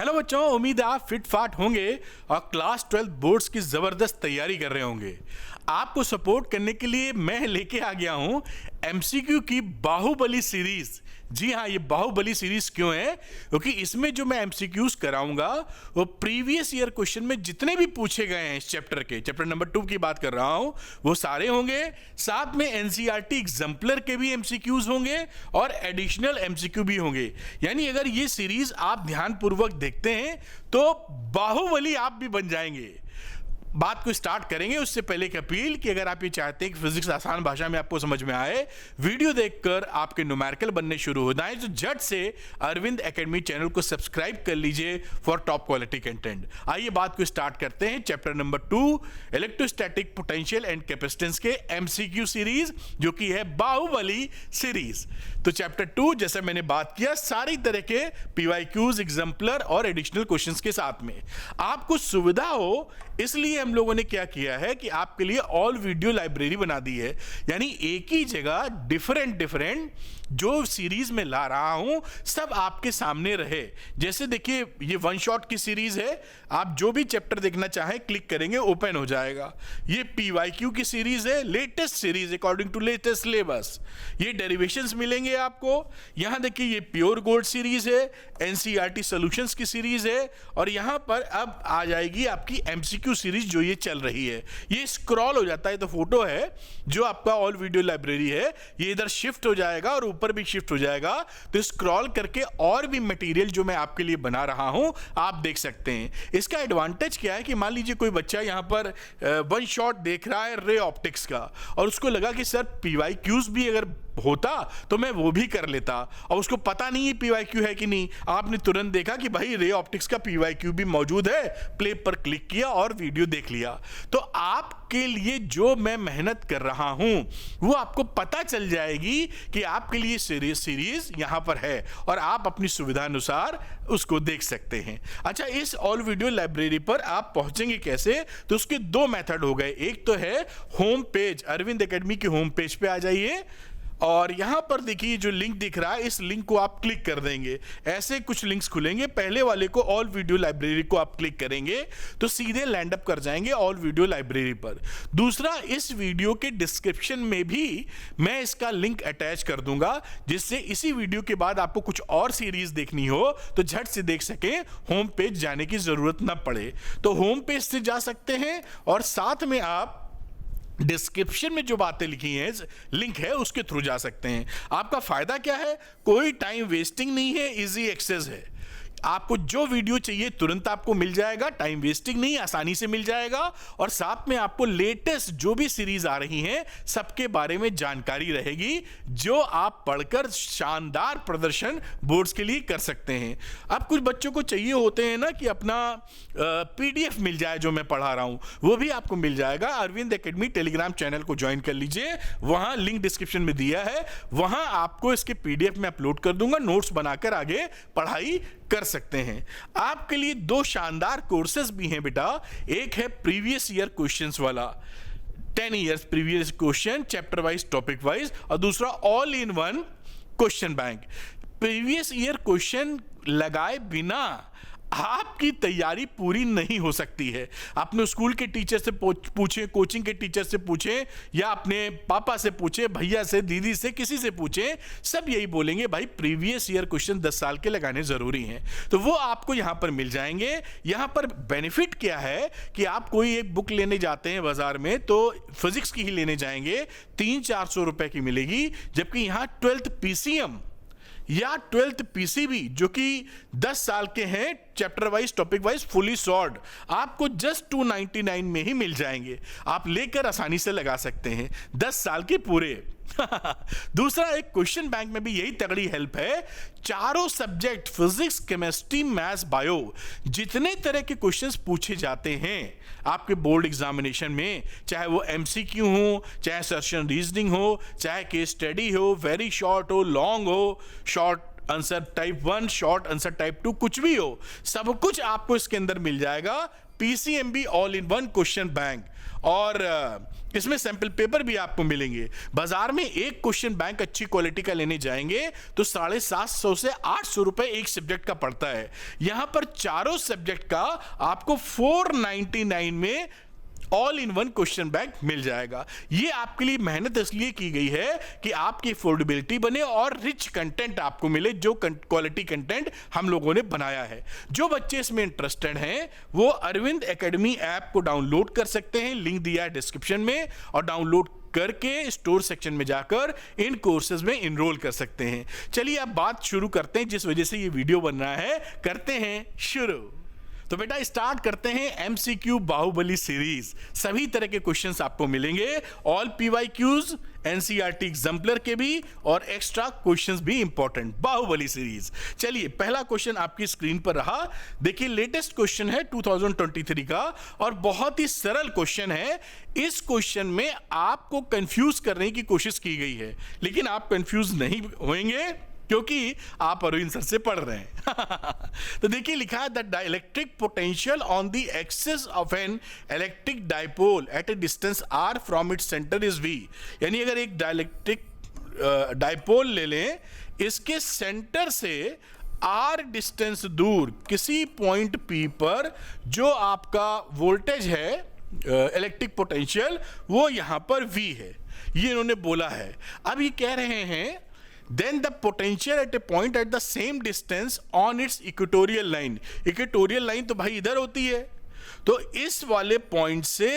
Hello बच्चों, उम्मीद है आप फिट फाट होंगे और क्लास 12 बोर्ड्स की ज़बरदस्त तैयारी कर रहे होंगे। आपको सपोर्ट करने के लिए मैं लेके आ गया हूँ एमसीक्यू की बाहुबली सीरीज़। जी हाँ, ये बाहुबली सीरीज़ क्यों है? क्योंकि इसमें जो मैं एमसीक्यूज़ कराऊंगा वो प्रीवियस ईयर क्वेश्चन में जितने भी पूछे गए हैं इस चैप्टर नंबर 2 की बात कर रहा हूँ वो सारे होंगे। साथ में एनसीईआरटी एग्जाम्पलर के भी एमसीक्यूज़ होंगे और एडिशनल एमसीक्यू भी होंगे। यानी अगर ये सीरीज़ आप ध्यानपूर्वक देखते हैं तो बाहुबली आप भी बन जाएंगे। बात को स्टार्ट करेंगे उससे पहले एक अपील कि अगर आप ये चाहते हैं कि फिजिक्स आसान भाषा में आपको समझ में आए, वीडियो देखकर आपके न्यूमेरिकल बनने शुरू हो जाए, तो झट से अरविंद एकेडमी चैनल को सब्सक्राइब कर लीजिए फॉर टॉप क्वालिटी कंटेंट। आइए बात को स्टार्ट करते हैं। Chapter number 2 electrostatic potential and capacitance के एमसीक्यू सीरीज, जो कि है बाहुबली सीरीज। तो चैप्टर 2 जैसे मैंने बात किया, सारी तरह के पीवाईक्यूज, एग्जाम्पलर और एडिशनल क्वेश्चंस के साथ में आपको सुविधा हो, इसलिए हम लोगों ने क्या किया है कि आपके लिए ऑल वीडियो लाइब्रेरी बना दी है। यानी एक ही जगह डिफरेंट जो सीरीज में ला रहा हूं सब आपके सामने रहे। जैसे देखिए, ये वन शॉट की सीरीज है, आप जो भी चैप्टर देखना चाहें क्लिक करेंगे ओपन हो जाएगा। ये पीवाईक्यू की सीरीज है, latest series according to latest syllabus. ये डेरिवेशंस मिलेंगे आपको। यहां देखिए, ये प्योर गोल्ड सीरीज है, एनसीईआरटी सॉल्यूशंस की सीरीज है, और यहां पर अब आ जाएगी आपकी एमसीक्यू सीरीज जो ये चल रही है। ये स्क्रॉल हो जाता है, तो फोटो है जो आपका ऑल वीडियो लाइब्रेरी है, ये इधर शिफ्ट हो जाएगा और ऊपर भी शिफ्ट हो जाएगा। तो स्क्रॉल करके और भी मटेरियल जो मैं आपके लिए बना रहा हूं आप देख सकते हैं। इसका एडवांटेज क्या है कि मान लीजिए कोई बच्चा यहां पर वन शॉट देख रहा है रे ऑप्टिक्स का, और उसको लगा कि सर पीवाईक्यूज भी अगर होता तो मैं वो भी कर लेता, और उसको पता नहीं है पीवाईक्यू है कि नहीं। आपने तुरंत देखा कि भाई रे ऑप्टिक्स का पीवाईक्यू भी मौजूद है, प्ले पर क्लिक किया और वीडियो देख लिया। तो आपके लिए जो मैं मेहनत कर रहा हूं वो आपको पता चल जाएगी कि आपके लिए सीरीज यहां पर है और आप अपनी सुविधा अनुसार उसको देख सकते हैं। अच्छा, इस ऑल वीडियो लाइब्रेरी पर आप पहुंचेंगे कैसे? तो उसके दो मेथड हो गए। एक तो है होम पेज, अरविंद एकेडमी के होम पेज पे आ जाइए और यहां पर देखिए जो लिंक दिख रहा है, इस लिंक को आप क्लिक कर देंगे। ऐसे कुछ लिंक्स खुलेंगे। पहले वाले को ऑल वीडियो लाइब्रेरी को आप क्लिक करेंगे तो सीधे लैंड अप कर जाएंगे ऑल वीडियो लाइब्रेरी पर। दूसरा, इस वीडियो के डिस्क्रिप्शन में भी मैं इसका लिंक अटैच कर दूंगा, जिससे इसी वीडियो के बाद आपको कुछ और सीरीज देखनी हो तो झट से देख सके, होम पेज जाने की जरूरत ना पड़े। तो होम पेज से जा सकते हैं और साथ में आप डिस्क्रिप्शन में जो बातें लिखी हैं, लिंक है, उसके थ्रू जा सकते हैं। आपका फायदा क्या है? कोई टाइम वेस्टिंग नहीं है, इजी एक्सेस है। आपको जो वीडियो चाहिए तुरंत आपको मिल जाएगा, टाइम वेस्टिंग नहीं, आसानी से मिल जाएगा। और साथ में आपको लेटेस्ट जो भी सीरीज आ रही हैं सबके बारे में जानकारी रहेगी, जो आप पढ़कर शानदार प्रदर्शन बोर्ड्स के लिए कर सकते हैं। अब कुछ बच्चों को चाहिए होते हैं ना कि अपना पीडीएफ मिल जाए जो मैं पढ़ा रहा हूं, वो भी आपको मिल जाएगा। अरविंद एकेडमी टेलीग्राम चैनल को ज्वाइन कर लीजिए, वहां लिंक डिस्क्रिप्शन में दिया है, वहां आपको इसके पीडीएफ में अपलोड कर दूंगा। नोट्स बनाकर आगे पढ़ाई कर सकते हैं। आपके लिए दो शानदार कोर्सेज भी हैं बेटा। एक है प्रीवियस ईयर क्वेश्चंस वाला, 10 years previous question chapter wise, topic wise, और दूसरा all in one question bank. Previous year question लगाए बिना आपकी तैयारी पूरी नहीं हो सकती है। अपने स्कूल के टीचर से पूछें, कोचिंग के टीचर से पूछें, या अपने पापा से पूछें, भैया से, दीदी से, किसी से पूछें, सब यही बोलेंगे भाई प्रीवियस ईयर क्वेश्चन 10 साल के लगाने जरूरी हैं। तो वो आपको यहां पर मिल जाएंगे। यहां पर बेनिफिट क्या है कि आप कोई एक बुक लेने जाते हैं बाजार में तो फिजिक्स की ही लेने जाएंगे, 300-400 रुपए की मिलेगी, जबकि यहां 12th पीसीएम या 12th पीसीबी जो कि 10 साल के हैं, chapter wise, topic wise, fully sort, आपको जस्ट 299 में ही मिल जाएंगे। आप लेकर आसानी से लगा सकते हैं 10 साल के पूरे। दूसरा, एक क्वेश्चन बैंक में भी यही तगड़ी हेल्प है। चारों subject physics, chemistry, maths, bio, जितने तरह के क्वेश्चंस पूछे जाते हैं आपके बोर्ड एग्जामिनेशन में, चाहे वो एमसीक्यू हो, चाहे सर्शन रीजनिंग हो, चाहे केस स्टडी हो, वेरी शॉर्ट हो, लॉन्ग हो, short answer type 1, short answer type 2, कुछ भी हो, सब कुछ आपको इसके अंदर मिल जाएगा PCMB all in one question bank, और इसमें सैंपल पेपर भी आपको मिलेंगे। बाजार में एक क्वेश्चन बैंक अच्छी क्वालिटी का लेने जाएंगे तो 750 से 800 रुपए एक सब्जेक्ट का पड़ता है। यहां पर चारों सब्जेक्ट का आपको 499 में all in one question bank मिल जाएगा। ये आपके लिए मेहनत इसलिए की गई है कि आपकी अफोर्डेबिलिटी बने और रिच कंटेंट आपको मिले, जो क्वालिटी कंटेंट हम लोगों ने बनाया है। जो बच्चे इसमें इंटरेस्टेड हैं वो अरविंद एकेडमी ऐप को डाउनलोड कर सकते हैं, लिंक दिया है डिस्क्रिप्शन में, और डाउनलोड करके स्टोर सेक्शन में जाकर इन कोर्सेज में इनरोल कर सकते हैं। चलिए अब बात शुरू करते हैं, जिस वजह से ये वीडियो बन रहा है, करते हैं शुरू। तो बेटा स्टार्ट करते हैं MCQ बाहुबली सीरीज। सभी तरह के क्वेश्चंस आपको मिलेंगे, ऑल PYQs, NCERT एग्जाम्पलर के भी और एक्स्ट्रा क्वेश्चंस भी इंपॉर्टेंट, बाहुबली सीरीज। चलिए पहला क्वेश्चन आपकी स्क्रीन पर रहा। देखिए लेटेस्ट क्वेश्चन है 2023 का और बहुत ही सरल क्वेश्चन है। इस क्वेश्चन में आपको कंफ्यूज करने की कोशिश की गई है, लेकिन आप कंफ्यूज नहीं होंगे क्योंकि आप अरविंद सर से पढ़ रहे हैं। तो देखिए लिखा है that dielectric potential on the axis of N electric dipole at A distance r from its centre is v। यानी अगर एक डाइलेक्ट्रिक डाइपोल ले लें, इसके सेंटर से r डिस्टेंस दूर किसी पॉइंट p पर जो आपका वोल्टेज है, इलेक्ट्रिक पोटेंशियल, वो यहां पर v है, ये इन्होंने बोला है। अब ये कह रहे हैं then the potential at a point at the same distance on its equatorial line। Equatorial line तो भाई इधर होती है, तो इस वाले पॉइंट से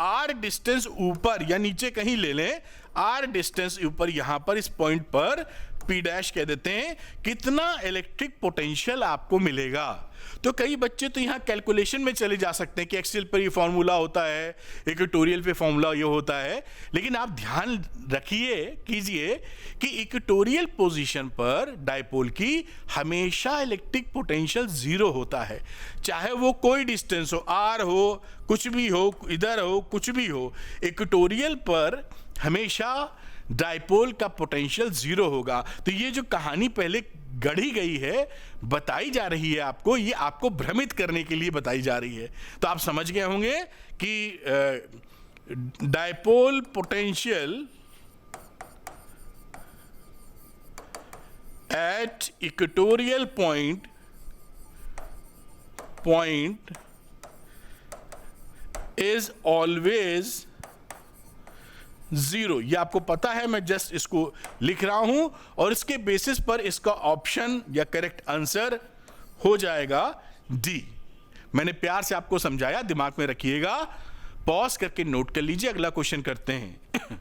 r डिस्टेंस ऊपर या नीचे कहीं ले लें, r डिस्टेंस ऊपर यहां पर इस पॉइंट पर P डैश कह देते हैं, कितना इलेक्ट्रिक पोटेंशियल आपको मिलेगा। तो कई बच्चे तो यहाँ कैलकुलेशन में चले जा सकते हैं कि एक्सेल पर ये फॉर्मूला होता है, इक्वेटोरियल पे फॉर्मूला ये होता है, लेकिन आप ध्यान रखिए कीजिए कि इक्वेटोरियल पोजीशन पर डाइपोल की हमेशा इलेक्ट्रिक पोटेंशियल जीरो होता है, चाहे वो कोई डिस्टेंस हो, r हो, कुछ भी हो, इधर हो, कुछ भी हो, इक्वेटोरियल पर हमेशा डाइपोल का पोटेंशियल जीरो होगा। तो ये जो कहानी पहले गढ़ी गई है, बताई जा रही है आपको, ये आपको भ्रमित करने के लिए बताई जा रही है। तो आप समझ गए होंगे कि dipole potential at equatorial point is always zero. ये आपको पता है, मैं जस्ट इसको लिख रहा हूं और इसके बेसिस पर इसका ऑप्शन या करेक्ट आंसर हो जाएगा डी। मैंने प्यार से आपको समझाया, दिमाग में रखिएगा, पॉज करके नोट कर लीजिए। अगला क्वेश्चन करते हैं।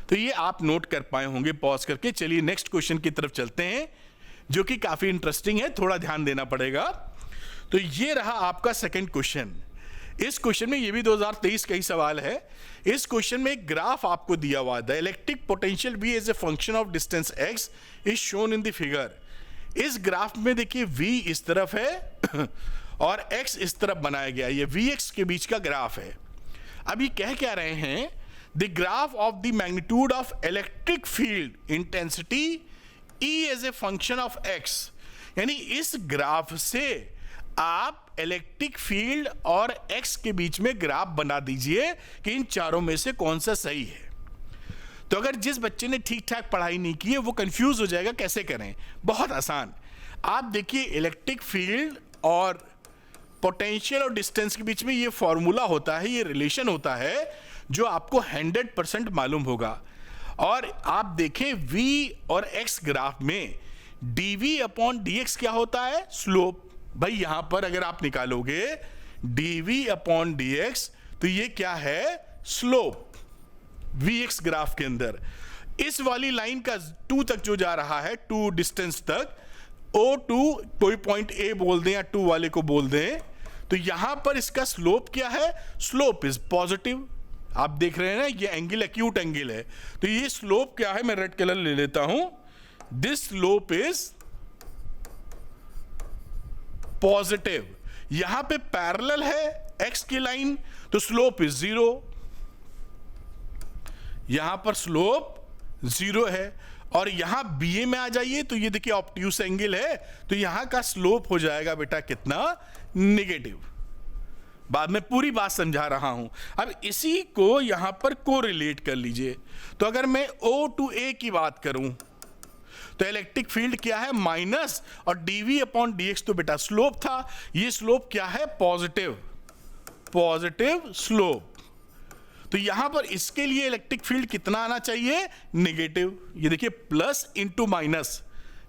तो ये आप नोट कर पाए होंगे पॉज करके। चलिए नेक्स्ट क्वेश्चन की तरफ चलते हैं, जो कि काफी इंटरेस्टिंग है, थोड़ा ध्यान देना पड़ेगा। तो ये रहा आपका सेकंड क्वेश्चन। इस क्वेश्चन में ये भी 2023 का ही सवाल है। इस क्वेश्चन में एक ग्राफ आपको दिया हुआ है, electric potential V as a function of distance x is shown in the figure. इस ग्राफ में देखिए V इस तरफ है और x इस तरफ बनाया गया, ये Vx के बीच का ग्राफ है। अब ये कह क्या रहे हैं, the graph of the magnitude of electric field intensity E as a function of x। यानी इस ग्राफ से आप इलेक्ट्रिक फील्ड और x के बीच में ग्राफ बना दीजिए कि इन चारों में से कौन सा सही है। तो अगर जिस बच्चे ने ठीक ठाक पढ़ाई नहीं की है वो कंफ्यूज हो जाएगा, कैसे करें? बहुत आसान। आप देखिए इलेक्ट्रिक फील्ड और पोटेंशियल और डिस्टेंस के बीच में ये फॉर्मूला होता है, ये रिलेशन होता है जो आपको 100% मालूम होगा। और आप देखें v और x ग्राफ में dv/dx क्या होता है? स्लोप। भाई यहां पर अगर आप निकालोगे dv/dx तो ये क्या है? स्लोप। vx ग्राफ के अंदर इस वाली लाइन का 2 तक जो जा रहा है, 2 डिस्टेंस तक, O2 कोई पॉइंट A बोल दें या 2 वाले को बोल दें, तो यहां पर इसका स्लोप क्या है? Slope is positive. आप देख रहे हैं ना, ये एंगल एक्यूट एंगल है, तो ये स्लोप क्या है? मैं रेड कलर ले लेता हूं। This slope is positive. यहां पे पैरेलल है x की लाइन, तो स्लोप इज 0। यहां पर स्लोप 0 है। और यहां BA में आ जाइए तो ये देखिए ऑब्ट्यूस एंगल है, तो यहां का स्लोप हो जाएगा बेटा कितना? नेगेटिव। बाद में पूरी बात समझा रहा हूं। अब इसी को यहां पर कोरिलेट कर लीजिए। तो अगर मैं O टू A की बात करूं तो इलेक्ट्रिक फील्ड क्या है, माइनस, और dV अपॉन dx तो बेटा स्लोप था, ये स्लोप क्या है, पॉजिटिव स्लोप। तो यहां पर इसके लिए इलेक्ट्रिक फील्ड कितना आना चाहिए, नेगेटिव। ये देखिए प्लस इंटू माइनस,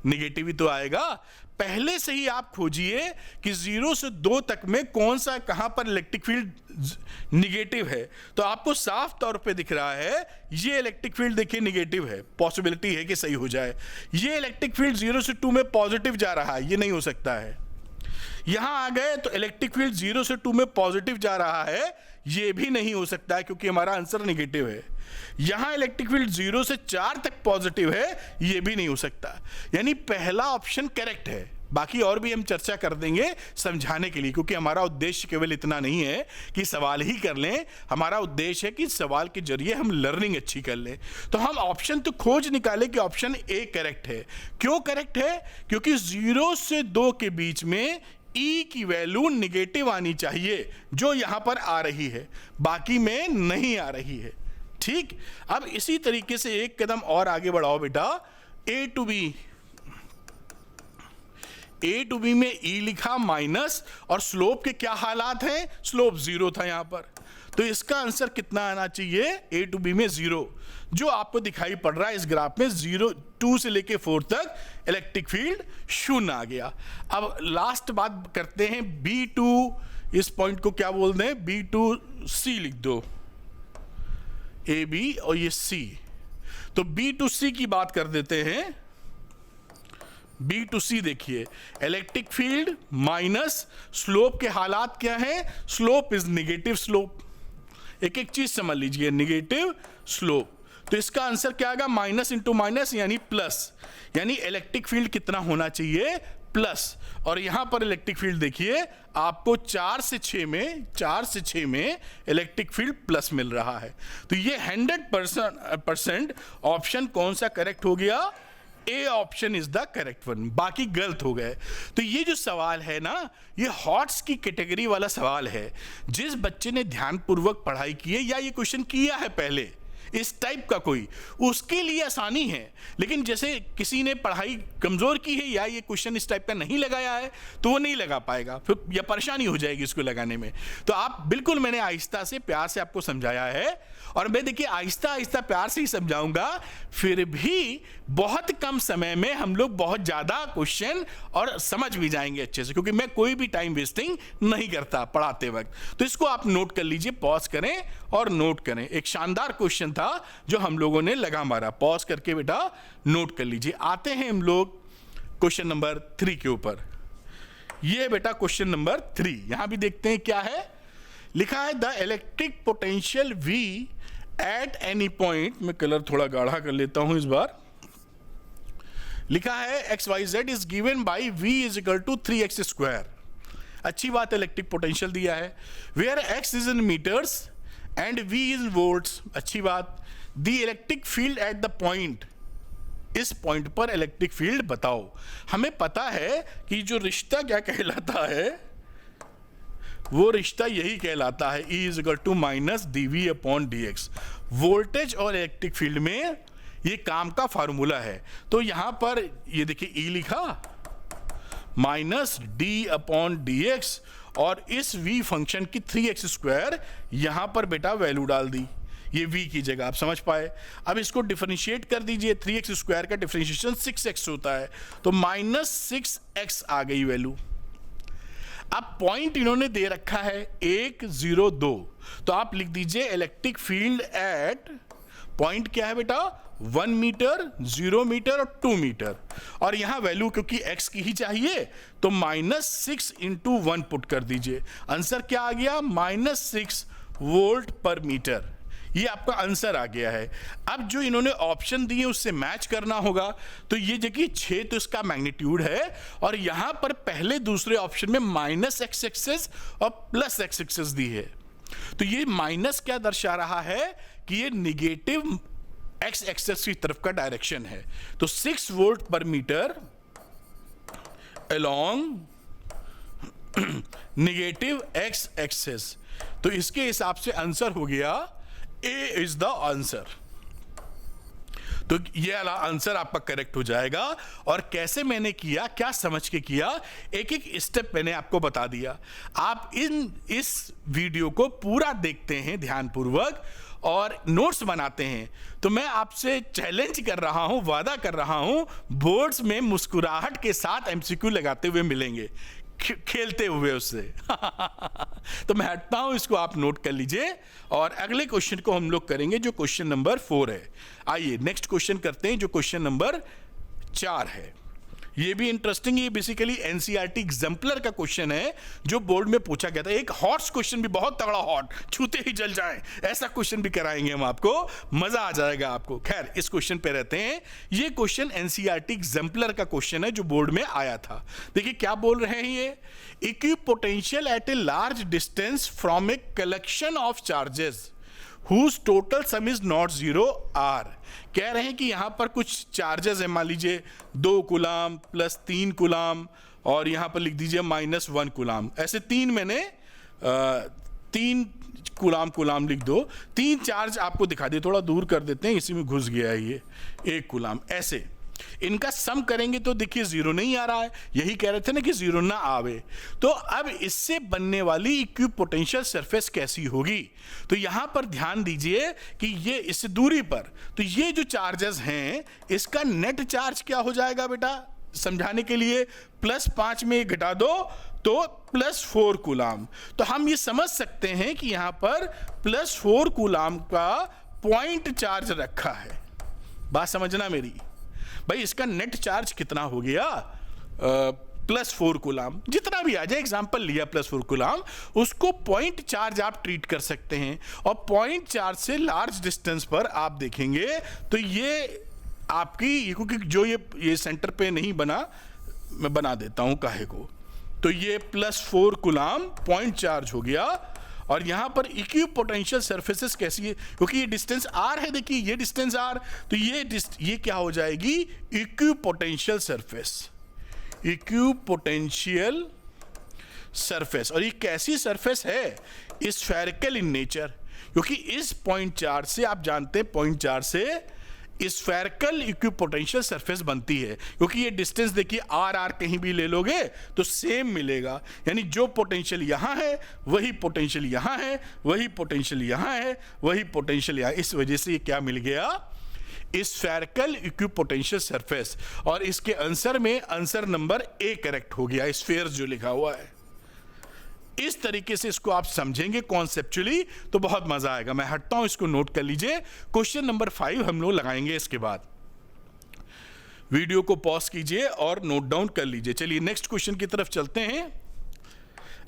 नेगेटिव ही तो आएगा। पहले से ही आप खोजिए कि 0 से 2 तक में कौन सा कहां पर इलेक्ट्रिक फील्ड निगेटिव है। तो आपको साफ तौर पे दिख रहा है ये इलेक्ट्रिक फील्ड देखिए निगेटिव है, पॉसिबिलिटी है कि सही हो जाए। ये इलेक्ट्रिक फील्ड 0 से 2 में पॉजिटिव जा रहा है, ये नहीं हो सकता है। यहां आ गए तो इलेक्ट्रिक फील्ड 0 से 2 में पॉजिटिव जा रहा है, ये भी नहीं हो सकता है क्योंकि हमारा आंसर नेगेटिव है। यहां इलेक्ट्रिक फील्ड 0 से 4 तक पॉजिटिव है, ये भी नहीं हो सकता। यानी पहला ऑप्शन करेक्ट है। बाकी और भी हम चर्चा कर देंगे समझाने के लिए, क्योंकि हमारा उद्देश्य केवल इतना नहीं है कि सवाल ही कर लें, हमारा उद्देश्य है कि सवाल के जरिए हम लर्निंग अच्छी कर लें। तो हम ऑप्शन तो खोज निकाले कि ऑप्शन ए करेक्ट है। क्यों करेक्ट है, क्योंकि 0 से 2 के बीच में E की वैल्यू निगेटिव आनी चाहिए, जो यहां पर आ रही है, बाकी में नहीं आ रही है। ठीक, अब इसी तरीके से एक कदम और आगे बढ़ाओ बेटा। A टू बी में E लिखा माइनस, और स्लोप के क्या हालात हैं, स्लोप 0 था यहां पर। तो इसका आंसर कितना आना चाहिए, A टू बी में 0, जो आपको दिखाई पड़ रहा है इस ग्राफ में। 2 से लेके 4 तक इलेक्ट्रिक फील्ड 0 आ गया। अब लास्ट बात करते हैं, B2, इस पॉइंट को क्या बोल दें, B2C लिख दो, AB और ये C। तो B2C की बात कर देते हैं। B2C देखिए, इलेक्ट्रिक फील्ड माइनस, स्लोप के हालात क्या है, स्लोप इज निगेटिव स्लोप। एक एक चीज समझ लीजिए, निगेटिव स्लोप। तो इसका आंसर क्या आएगा, माइनस इंटू माइनस यानी प्लस, यानी इलेक्ट्रिक फील्ड कितना होना चाहिए, प्लस। और यहां पर इलेक्ट्रिक फील्ड देखिए आपको 4 से 6 में इलेक्ट्रिक फील्ड प्लस मिल रहा है। तो ये 100% ऑप्शन कौन सा करेक्ट हो गया, A option is the correct one, बाकी गलत हो गए। तो ये जो सवाल है ना, ये हॉट्स की कैटेगरी वाला सवाल है। जिस बच्चे ने ध्यानपूर्वक पढ़ाई की है या ये क्वेश्चन किया है पहले इस टाइप का कोई, उसके लिए आसानी है। लेकिन जैसे किसी ने पढ़ाई कमजोर की है या ये क्वेश्चन इस टाइप का नहीं लगाया है, तो वो नहीं लगा पाएगा, फिर या परेशानी हो जाएगी इसको लगाने में। तो आप बिल्कुल, मैंने आहिस्ता से प्यार से आपको समझाया है, और मैं देखिए आहिस्ता आहिस्ता प्यार से ही समझाऊंगा। फिर भी बहुत कम समय में हम लोग बहुत ज्यादा क्वेश्चन और समझ भी जाएंगे अच्छे से, क्योंकि मैं कोई भी टाइम वेस्टिंग नहीं करता पढ़ाते वक्त। तो इसको आप नोट कर लीजिए, पॉज करें और नोट करें। एक शानदार क्वेश्चन था जो हम लोगों ने लगा मारा, पॉज करके बेटा नोट कर लीजिए। आते हैं हम लोग क्वेश्चन नंबर 3 के ऊपर। ये बेटा क्वेश्चन नंबर 3, यहां भी देखते हैं क्या है लिखा है। The electric potential V at any point, मैं कलर थोड़ा गाढ़ा कर लेता हूं इस बार, लिखा है XYZ is given by V is equal to 3x square. अच्छी बात है, इलेक्ट्रिक पोटेंशियल दिया है। Where x is in meters and V is volts, अच्छी बात। The electric field at the point, इस पॉइंट पर इलेक्ट्रिक फील्ड बताओ। हमें पता है कि जो रिश्ता क्या कहलाता है, वो रिश्ता यही कहलाता है, E is equal to minus dV upon dx। Voltage और इलेक्ट्रिक फील्ड में ये काम का फार्मूला है। तो यहां पर ये देखिए E लिखा माइनस d अपॉन dx, और इस V फंक्शन की 3x स्क्वायर यहां पर बेटा वैल्यू डाल दी, ये V की जगह, आप समझ पाए। अब इसको डिफरेंशिएट कर दीजिए, 3x स्क्वायर का डिफरेंशिएशन 6x होता है, तो माइनस 6x आ गई वैल्यू। अब पॉइंट इन्होंने दे रखा है 1, 0, 2, तो आप लिख दीजिए इलेक्ट्रिक फील्ड एट पॉइंट क्या है बेटा, 1 मीटर, 0 मीटर और 2 मीटर। और यहां वैल्यू क्योंकि x की ही चाहिए, तो -6 इंटू 1 पुट कर दीजिए। आंसर क्या आ गया, -6 वोल्ट पर मीटर। ये आपका आंसर आ गया है। अब जो इन्होंने ऑप्शन दिए उससे मैच करना होगा। तो ये देखिए 6 तो इसका मैग्नीट्यूड है, और यहां पर पहले दूसरे ऑप्शन में -x एक्सेस और +x एक्सेस दी है। तो ये माइनस क्या दर्शा रहा है कि ये निगेटिव x एक्सेस की तरफ का डायरेक्शन है। तो 6 volt per metre along negative x axis. तो इसके हिसाब से आंसर हो गया ए इज द आंसर। तो ये वाला आंसर आपका करेक्ट हो जाएगा। और कैसे मैंने किया, क्या समझ के किया, एक एक स्टेप मैंने आपको बता दिया। आप इस वीडियो को पूरा देखते हैं ध्यानपूर्वक और नोट्स बनाते हैं, तो मैं आपसे चैलेंज कर रहा हूं, वादा कर रहा हूं, बोर्ड्स में मुस्कुराहट के साथ एमसीक्यू लगाते हुए मिलेंगे, खेलते हुए उससे। तो मैं हटता हूं, इसको आप नोट कर लीजिए और अगले क्वेश्चन को हम लोग करेंगे जो क्वेश्चन नंबर 4 है। आइए नेक्स्ट क्वेश्चन करते हैं जो क्वेश्चन नंबर 4 है। ये भी इंटरेस्टिंग, ये बेसिकली एनसीईआरटी एग्जाम्पलर का क्वेश्चन है जो बोर्ड में पूछा गया था। एक हॉट क्वेश्चन भी, बहुत तगड़ा हॉट, छूते ही जल जाए ऐसा क्वेश्चन भी कराएंगे हम आपको, मजा आ जाएगा आपको। खैर इस क्वेश्चन पे रहते हैं। ये क्वेश्चन एनसीईआरटी एग्जाम्पलर का क्वेश्चन है जो बोर्ड में आया था। देखिए क्या बोल रहे हैं ये, equipotential at a large distance from a collection of charges whose total sum is not zero r। कह रहे हैं कि यहां पर कुछ चार्जेस है, मान लीजिए 2 कूलाम प्लस 3 कूलाम और यहां पर लिख दीजिए -1 कूलाम। ऐसे 3 मैंने 3 कूलाम लिख दो, 3 चार्ज आपको दिखा दिए, थोड़ा दूर कर देते हैं, इसी में घुस गया है ये 1 कूलाम। ऐसे इनका सम करेंगे तो देखिए जीरो नहीं आ रहा है, यही कह रहे थे ना कि जीरो ना आवे। तो अब इससे बनने वाली इक्विपोटेंशियल सरफेस कैसी होगी, तो यहां पर ध्यान दीजिए कि ये इस दूरी पर, तो ये जो चार्जेस हैं इसका नेट चार्ज क्या हो जाएगा बेटा, समझाने के लिए +5 में घटा दो तो +4 कूलाम। तो हम ये समझ सकते हैं कि यहां पर +4 कूलाम का पॉइंट चार्ज रखा है। बात समझना मेरी भाई, इसका नेट चार्ज कितना हो गया, +4 कूलाम, जितना भी आ जाए, एग्जांपल लिया +4 कूलाम, उसको पॉइंट चार्ज आप ट्रीट कर सकते हैं। और पॉइंट चार्ज से लार्ज डिस्टेंस पर आप देखेंगे तो ये आपकी, क्योंकि जो ये सेंटर पे नहीं बना, मैं बना देता हूं काहे को, तो ये +4 कूलाम पॉइंट चार्ज हो गया। और यहां पर इक्विपोटेंशियल सरफेसेस कैसी है, क्योंकि ये डिस्टेंस r है, देखिए ये डिस्टेंस r, तो ये क्या हो जाएगी, इक्विपोटेंशियल सरफेस, इक्विपोटेंशियल सरफेस। और ये कैसी सरफेस है, स्फेरिकल इन नेचर, क्योंकि इस पॉइंट चार्ज से आप जानते हैं, पॉइंट चार्ज से स्फेरिकल इक्विपोटेंशियल सरफेस बनती है, क्योंकि ये डिस्टेंस देखिए r कहीं भी ले लोगे तो सेम मिलेगा, यानी जो पोटेंशियल यहां है वही पोटेंशियल यहां है, वही पोटेंशियल यहां है, वही पोटेंशियल यहां। इस वजह से ये क्या मिल गया, स्फेरिकल इक्विपोटेंशियल सरफेस। और इसके आंसर में आंसर नंबर ए करेक्ट हो गया, स्फेयर जो लिखा हुआ है। इस तरीके से इसको आप समझेंगे कॉन्सेप्चुअली तो बहुत मजा आएगा। मैं हटता हूं, इसको नोट कर लीजिए। क्वेश्चन नंबर 5 हम लोग लगाएंगे इसके बाद। वीडियो को पॉज कीजिए और नोट डाउन कर लीजिए। चलिए नेक्स्ट क्वेश्चन की तरफ चलते हैं।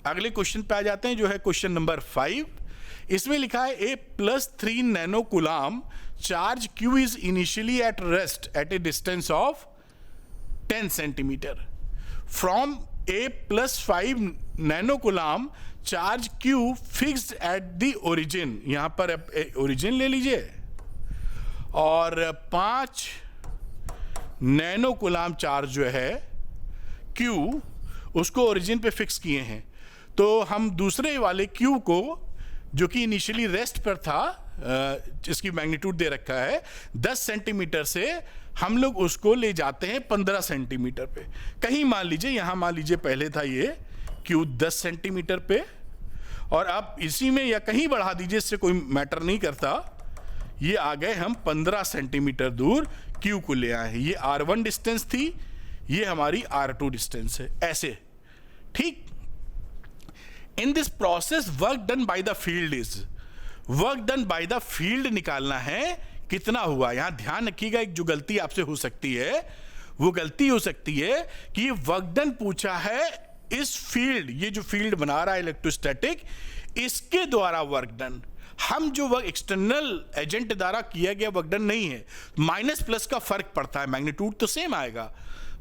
अगले क्वेश्चन पे आ जाते हैं जो है क्वेश्चन नंबर 5। इसमें लिखा है ए +3 nano coulomb charge Q is initially at rest at A distance of 10 centimetre from A +5 nano coulomb charge Q fixed at the origin. यहां पर ओरिजिन ले लीजिए और 5 नैनो कूलाम चार्ज जो है Q उसको ओरिजिन पे फिक्स किए हैं। तो हम दूसरे वाले Q को जो कि इनिशियली रेस्ट पर था, इसकी मैग्नीट्यूड दे रखा है 10 सेंटीमीटर से, हम लोग उसको ले जाते हैं 15 सेंटीमीटर पे। कहीं मान लीजिए, यहां मान लीजिए पहले था ये Q 10 सेंटीमीटर पे, और आप इसी में या कहीं बढ़ा दीजिए, इससे कोई मैटर नहीं करता। ये आ गए हम 15 सेंटीमीटर दूर Q को ले आए हैं। ये R1 डिस्टेंस थी, ये हमारी R2 डिस्टेंस है, ऐसे, ठीक। In this process work done by the field is, work done by the field निकालना है कितना हुआ। यहां ध्यान रखिएगा, एक जो गलती आपसे हो सकती है वो गलती हो सकती है कि वर्क डन पूछा है इस फील्ड, ये जो फील्ड बना रहा है इलेक्ट्रोस्टैटिक, इसके द्वारा वर्क डन। हम जो वर्क एक्सटर्नल एजेंट द्वारा किया गया वर्क डन नहीं है। माइनस प्लस का फर्क पड़ता है, मैग्नीट्यूड तो सेम आएगा,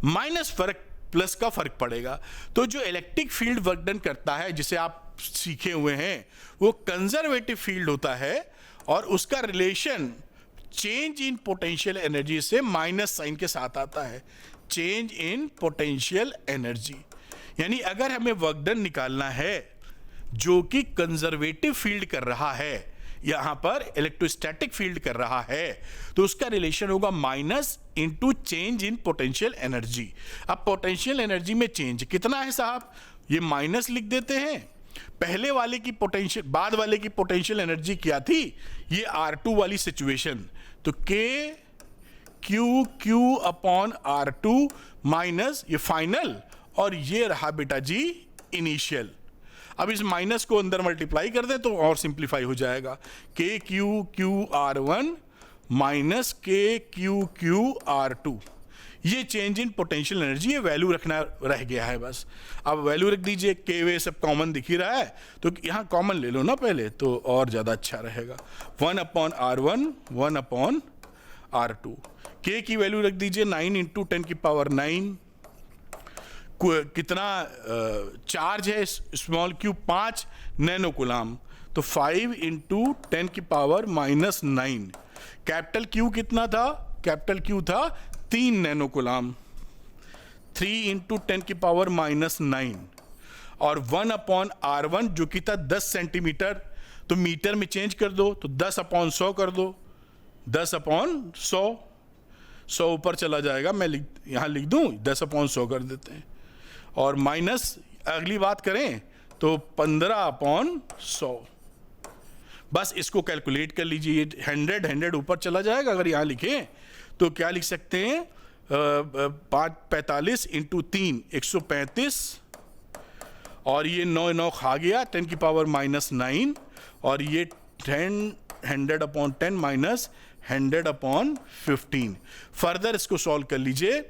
माइनस फर्क प्लस का फर्क पड़ेगा। तो जो इलेक्ट्रिक फील्ड वर्क डन करता है, जिसे आप सीखे हुए हैं, वो कंजर्वेटिव फील्ड होता है और उसका relation change in potential energy से माइनस साइन के साथ आता है, चेंज इन पोटेंशियल एनर्जी। यानी अगर हमें वर्क डन निकालना है जो कि कंजर्वेटिव फील्ड कर रहा है, यहां पर इलेक्ट्रोस्टैटिक फील्ड कर रहा है, तो उसका रिलेशन होगा minus into change in potential energy. अब पोटेंशियल एनर्जी में चेंज कितना है साहब, ये माइनस लिख देते हैं। पहले वाले की पोटेंशियल, बाद वाले की पोटेंशियल एनर्जी क्या थी, ये R2 वाली सिचुएशन, तो K Q upon R2 minus ये फाइनल, और ये रहा बेटा जी इनिशियल। अब इस माइनस को अंदर मल्टीप्लाई कर दें तो और सिंप्लीफाई हो जाएगा, K Q R1 minus K Q R2। ये चेंज इन पोटेंशियल एनर्जी, ये वैल्यू रखना रह गया है बस। अब वैल्यू रख दीजिए, के वे सब कॉमन दिख ही रहा है, तो यहाँ कॉमन ले लो ना पहले, तो और ज़्यादा अच्छा रहेगा। 1 अपॉन R1 1 अपॉन R2। के की वैल्यू रख दीजिए 9 इंटू 10 की पावर 9। कितना चार्ज है स्मॉल क्यू, 5 नैनो कूलम, तो 5 इंटू 10 की पावर माइनस 9। कैपिटल क्यू कितना था, कैपिटल क्यू था 3 नैनो कूलम, 3 इंटू 10 की पावर माइनस 9। और 1 अपॉन R1 जो कि था 10 सेंटीमीटर, तो मीटर में चेंज कर दो, तो 10 अपॉन 100 कर दो, 10 अपॉन 100, 100 ऊपर चला जाएगा, मैं यहाँ लिख दूँ 10 अपॉन 100 कर देते हैं। और माइनस अगली बात करें तो 15 अपॉन 100। बस इसको कैलकुलेट कर लीजिए, 100 ऊपर चला जाएगा। अगर यहाँ लिखें तो क्या लिख सकते हैं, 45 इंटू 3 135, और ये 9 खा गया 10 की पावर माइनस 9, और ये 100 अपॉन 10 माइनस 100 अपॉन 15। फर्दर इसको सॉल्व कर लीजिए,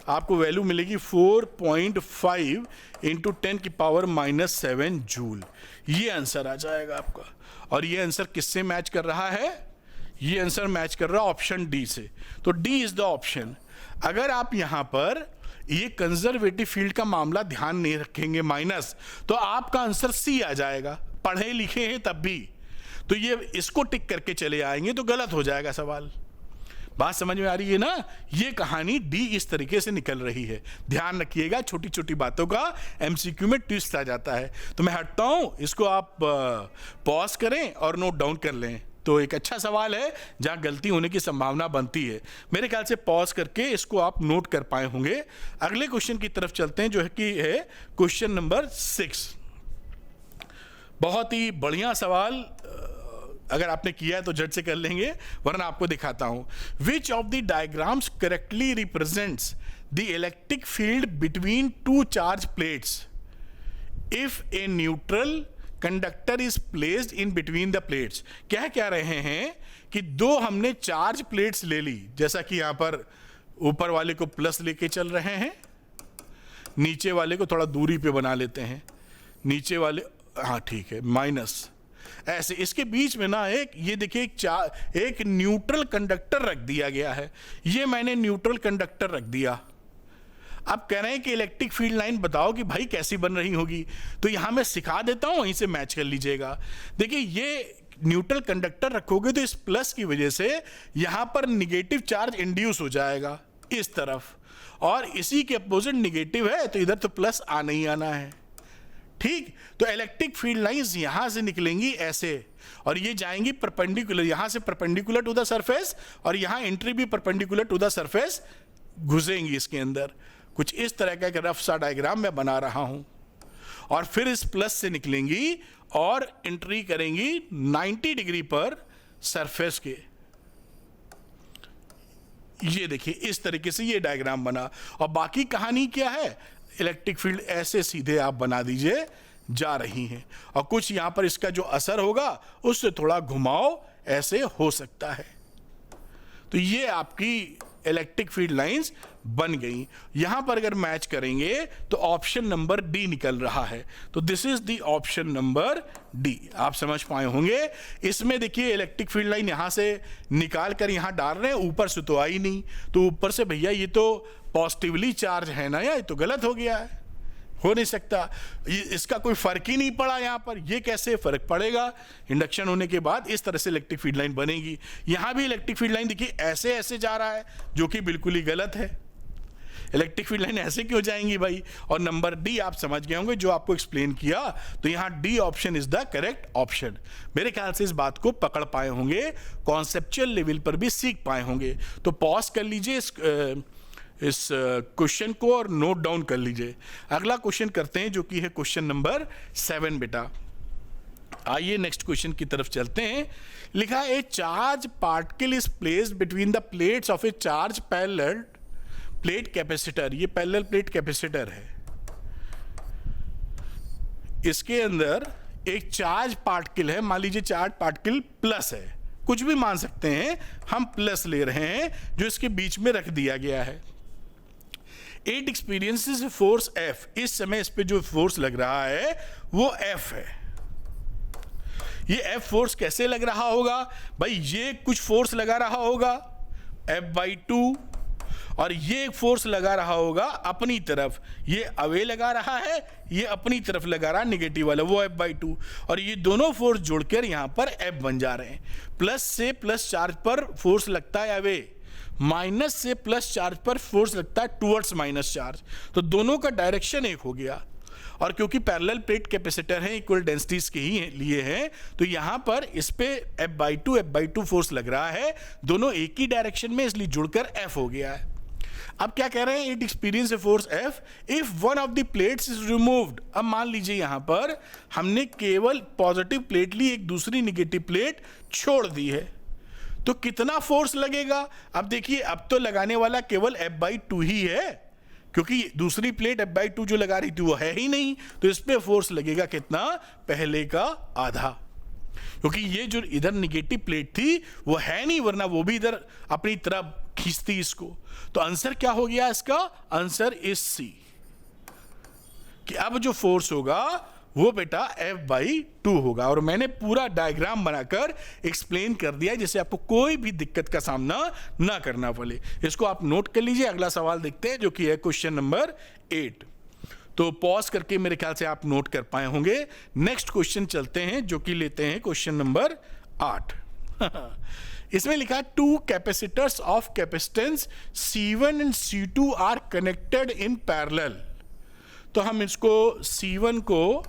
आपको वैल्यू मिलेगी 4.5 इंटू 10 की पावर माइनस 7 जूल। ये आंसर आ जाएगा आपका। और ये आंसर किससे मैच कर रहा है, ये आंसर मैच कर रहा है ऑप्शन डी से। तो डी इज द ऑप्शन। अगर आप यहां पर ये कंजर्वेटिव फील्ड का मामला ध्यान नहीं रखेंगे माइनस, तो आपका आंसर सी आ जाएगा। पढ़े लिखे हैं तब भी, तो ये इसको टिक करके चले आएंगे तो गलत हो जाएगा सवाल। बात समझ में आ रही है ना। ये कहानी डी इस तरीके से निकल रही है। ध्यान रखिएगा, छोटी छोटी बातों का एमसीक्यू में ट्विस्ट आ जाता है। तो मैं हटता हूं, इसको आप पॉज करें और नोट डाउन कर लें। तो एक अच्छा सवाल है जहां गलती होने की संभावना बनती है। मेरे ख्याल से पॉज करके इसको आप नोट कर पाए होंगे। अगले क्वेश्चन की तरफ चलते हैं, जो है कि है क्वेश्चन नंबर 6। बहुत ही बढ़िया सवाल, अगर आपने किया है तो झट से कर लेंगे, वरना आपको दिखाता हूं। Which of the diagrams correctly represents the electric field between two charge plates if a neutral conductor is placed in between the plates. कह रहे हैं कि दो हमने चार्ज प्लेट्स ले ली, जैसा कि यहां पर ऊपर वाले को प्लस लेके चल रहे हैं, नीचे वाले को थोड़ा दूरी पे बना लेते हैं, नीचे वाले, हाँ ठीक है, माइनस। ऐसे इसके बीच में ना एक, ये देखिए एक न्यूट्रल कंडक्टर रख दिया गया है। ये मैंने न्यूट्रल कंडक्टर रख दिया। अब कह रहे हैं कि इलेक्ट्रिक फील्ड लाइन बताओ कि भाई कैसी बन रही होगी। तो यहां मैं सिखा देता हूं, वहीं से मैच कर लीजिएगा। देखिए ये न्यूट्रल कंडक्टर रखोगे तो इस प्लस की वजह से यहां पर निगेटिव चार्ज इंड्यूस हो जाएगा इस तरफ, और इसी के अपोजिट निगेटिव है, तो इधर तो प्लस आना ही आना है। ठीक, तो इलेक्ट्रिक फील्ड लाइंस यहां से निकलेंगी ऐसे, और ये जाएंगी परपेंडिकुलर, यहां से परपेंडिकुलर टू द सरफेस, और यहां एंट्री भी परपेंडिकुलर टू द सरफेस घुसेंगी इसके अंदर। कुछ इस तरह का एक रफ सा डायग्राम मैं बना रहा हूं, और फिर इस प्लस से निकलेंगी और एंट्री करेंगी 90 डिग्री पर सरफेस के। ये देखिए इस तरीके से ये डायग्राम बना, और बाकी कहानी क्या है, इलेक्ट्रिक फील्ड ऐसे सीधे आप बना दीजिए जा रही हैं, और कुछ यहां पर इसका जो असर होगा उससे थोड़ा घुमाव ऐसे हो सकता है। तो ये आपकी इलेक्ट्रिक फील्ड लाइंस बन गई। यहां पर अगर मैच करेंगे तो ऑप्शन नंबर डी निकल रहा है। तो this is the option number D. आप समझ पाए होंगे। इसमें देखिए इलेक्ट्रिक फील्ड लाइन यहां से निकाल कर यहां डाल रहे हैं, ऊपर से तो आई नहीं, तो ऊपर से भैया ये तो पॉजिटिवली चार्ज है ना, या ये तो गलत हो गया है, हो नहीं सकता। इसका कोई फर्क ही नहीं पड़ा यहां पर। ये कैसे फर्क पड़ेगा, इंडक्शन होने के बाद इस तरह से इलेक्ट्रिक फील्ड लाइन बनेगी। यहां भी इलेक्ट्रिक फील्ड लाइन देखिए ऐसे ऐसे जा रहा है, जो कि बिल्कुल ही गलत है। इलेक्ट्रिक फील्ड लाइन ऐसे क्यों जाएंगी भाई। और नंबर डी आप समझ गए होंगे जो आपको एक्सप्लेन किया, तो यहां D option is the correct option. मेरे ख्याल से इस बात को पकड़ पाए होंगे, कॉन्सेप्चुअल लेवल पर भी सीख पाए होंगे। तो पॉज कर लीजिए इस क्वेश्चन को और नोट डाउन कर लीजिए। अगला क्वेश्चन करते हैं जो कि है क्वेश्चन नंबर 7 बेटा। आइए नेक्स्ट क्वेश्चन की तरफ चलते हैं। लिखा है ए charge particle is placed between the plates of A charge parallel plate capacitor. ये पैरेलल प्लेट कैपेसिटर है, इसके अंदर एक चार्ज पार्टिकल है। मान लीजिए चार्ज पार्टिकल प्लस है, कुछ भी मान सकते हैं, हम प्लस ले रहे हैं जो इसके बीच में रख दिया गया है। It experiences force F. इस समय इस पे जो फोर्स लग रहा है वो एफ है। ये एफ फोर्स कैसे लग रहा होगा भाई, ये कुछ फोर्स लगा रहा होगा F/2 और ये एक फोर्स लगा रहा होगा अपनी तरफ, ये अवे लगा रहा है, ये अपनी तरफ लगा रहा है नेगेटिव वाला, वो F/2 और ये दोनों फोर्स जोड़कर यहां पर F बन जा रहे हैं। प्लस से प्लस चार्ज पर फोर्स लगता है अवे, माइनस से प्लस चार्ज पर फोर्स लगता है टुवर्ड्स माइनस चार्ज, तो दोनों का डायरेक्शन एक हो गया। और क्योंकि पैरेलल प्लेट कैपेसिटर है, इक्वल डेंसिटीज के ही लिए हैं, तो यहां पर इस पे F/2 फोर्स लग रहा है, दोनों एक ही डायरेक्शन में, इसलिए जुड़कर F हो गया है। अब क्या कह रहे हैं, it experience a force F if one of the plates is removed. अब मान लीजिए यहां पर हमने केवल पॉजिटिव प्लेट ली, एक दूसरी नेगेटिव प्लेट छोड़ दी है, तो कितना फोर्स लगेगा। अब देखिए अब तो लगाने वाला केवल F/2 ही है, क्योंकि दूसरी प्लेट F/2 जो लगा रही थी वो है ही नहीं, तो इस पे फोर्स लगेगा कितना, पहले का आधा, क्योंकि ये जो इधर नेगेटिव प्लेट थी वो है नहीं, वरना वो भी इधर अपनी तरफ खींचती इसको। तो आंसर क्या हो गया इसका, आंसर इज सी, कि अब जो फोर्स होगा वो बेटा F/2 होगा। और मैंने पूरा डायग्राम बनाकर एक्सप्लेन कर दिया जिससे आपको कोई भी दिक्कत का सामना ना करना पड़े। इसको आप नोट कर लीजिए। अगला सवाल देखते हैं जो कि है क्वेश्चन नंबर 8। तो पॉज करके मेरे ख्याल से आप नोट कर पाए होंगे। नेक्स्ट क्वेश्चन चलते हैं जो कि लेते हैं क्वेश्चन नंबर 8। इसमें लिखा है 2 capacitors of capacitance C1 and C2 are connected in parallel. तो हम इसको C1 को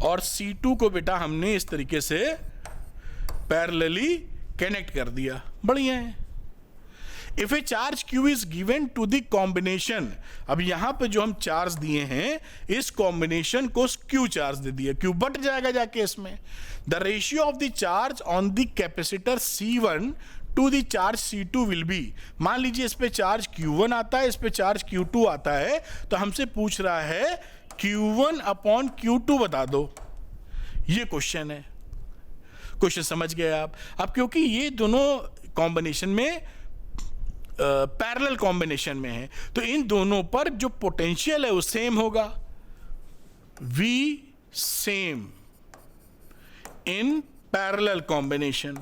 और C2 को बेटा हमने इस तरीके से पैरेलली कनेक्ट कर दिया, बढ़िया है। If a charge Q is given to the combination, अब यहां पे जो हम चार्ज दिए हैं इस कॉम्बिनेशन को Q चार्ज दे दिया, Q बट जाएगा जाके इसमें। The ratio of the charge on the capacitor C1 to the charge C2 will be. मान लीजिए इस पे चार्ज Q1 आता है, इस पे चार्ज Q2 आता है, तो हमसे पूछ रहा है Q1/Q2 बता दो। ये क्वेश्चन है, क्वेश्चन समझ गए आप। अब क्योंकि ये दोनों कॉम्बिनेशन में पैरेलल कॉम्बिनेशन में है, तो इन दोनों पर जो पोटेंशियल है वो सेम होगा, V same in parallel combination.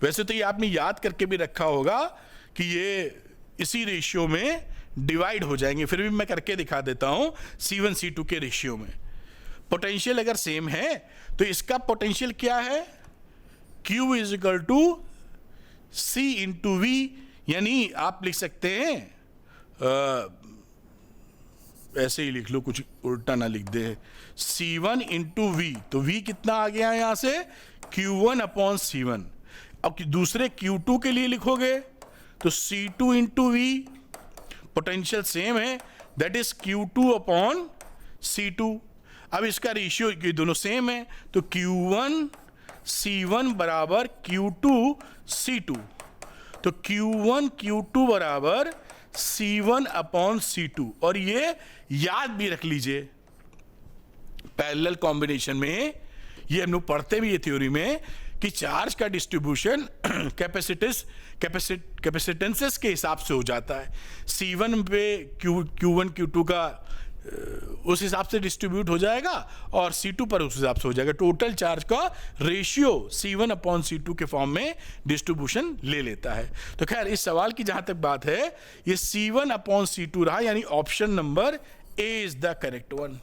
वैसे तो ये आपने याद करके भी रखा होगा कि ये इसी रेशियो में डिवाइड हो जाएंगे, फिर भी मैं करके दिखा देता हूं। C1 C2 के रेशियो में पोटेंशियल अगर सेम है तो इसका पोटेंशियल क्या है, Q is equal to C into V, यानी आप लिख सकते हैं ऐसे ही लिख लो, कुछ उल्टा ना लिख दे, C1 इंटू V। तो V कितना आ गया यहां से, Q1/C1। अब दूसरे Q2 के लिए लिखोगे तो C2 into V, potential same है, दैट इज Q2/C2। अब इसका रेशियो ये दोनों सेम है, तो Q1/C1 बराबर Q2/C2, तो Q1/Q2 बराबर C1/C2। और ये याद भी रख लीजिए, पैरेलल कॉम्बिनेशन में ये हम लोग पढ़ते भी ये थ्योरी में कि चार्ज का डिस्ट्रीब्यूशन कैपेसिटेंसेस के हिसाब से हो जाता है। C1 पे Q1 Q2 का उस हिसाब से डिस्ट्रीब्यूट हो जाएगा और C2 पर उस हिसाब से हो जाएगा। टोटल चार्ज का रेशियो C1/C2 के फॉर्म में डिस्ट्रीब्यूशन ले लेता है। तो खैर इस सवाल की जहां तक बात है ये C1/C2 रहा, यानी option number A is the correct one.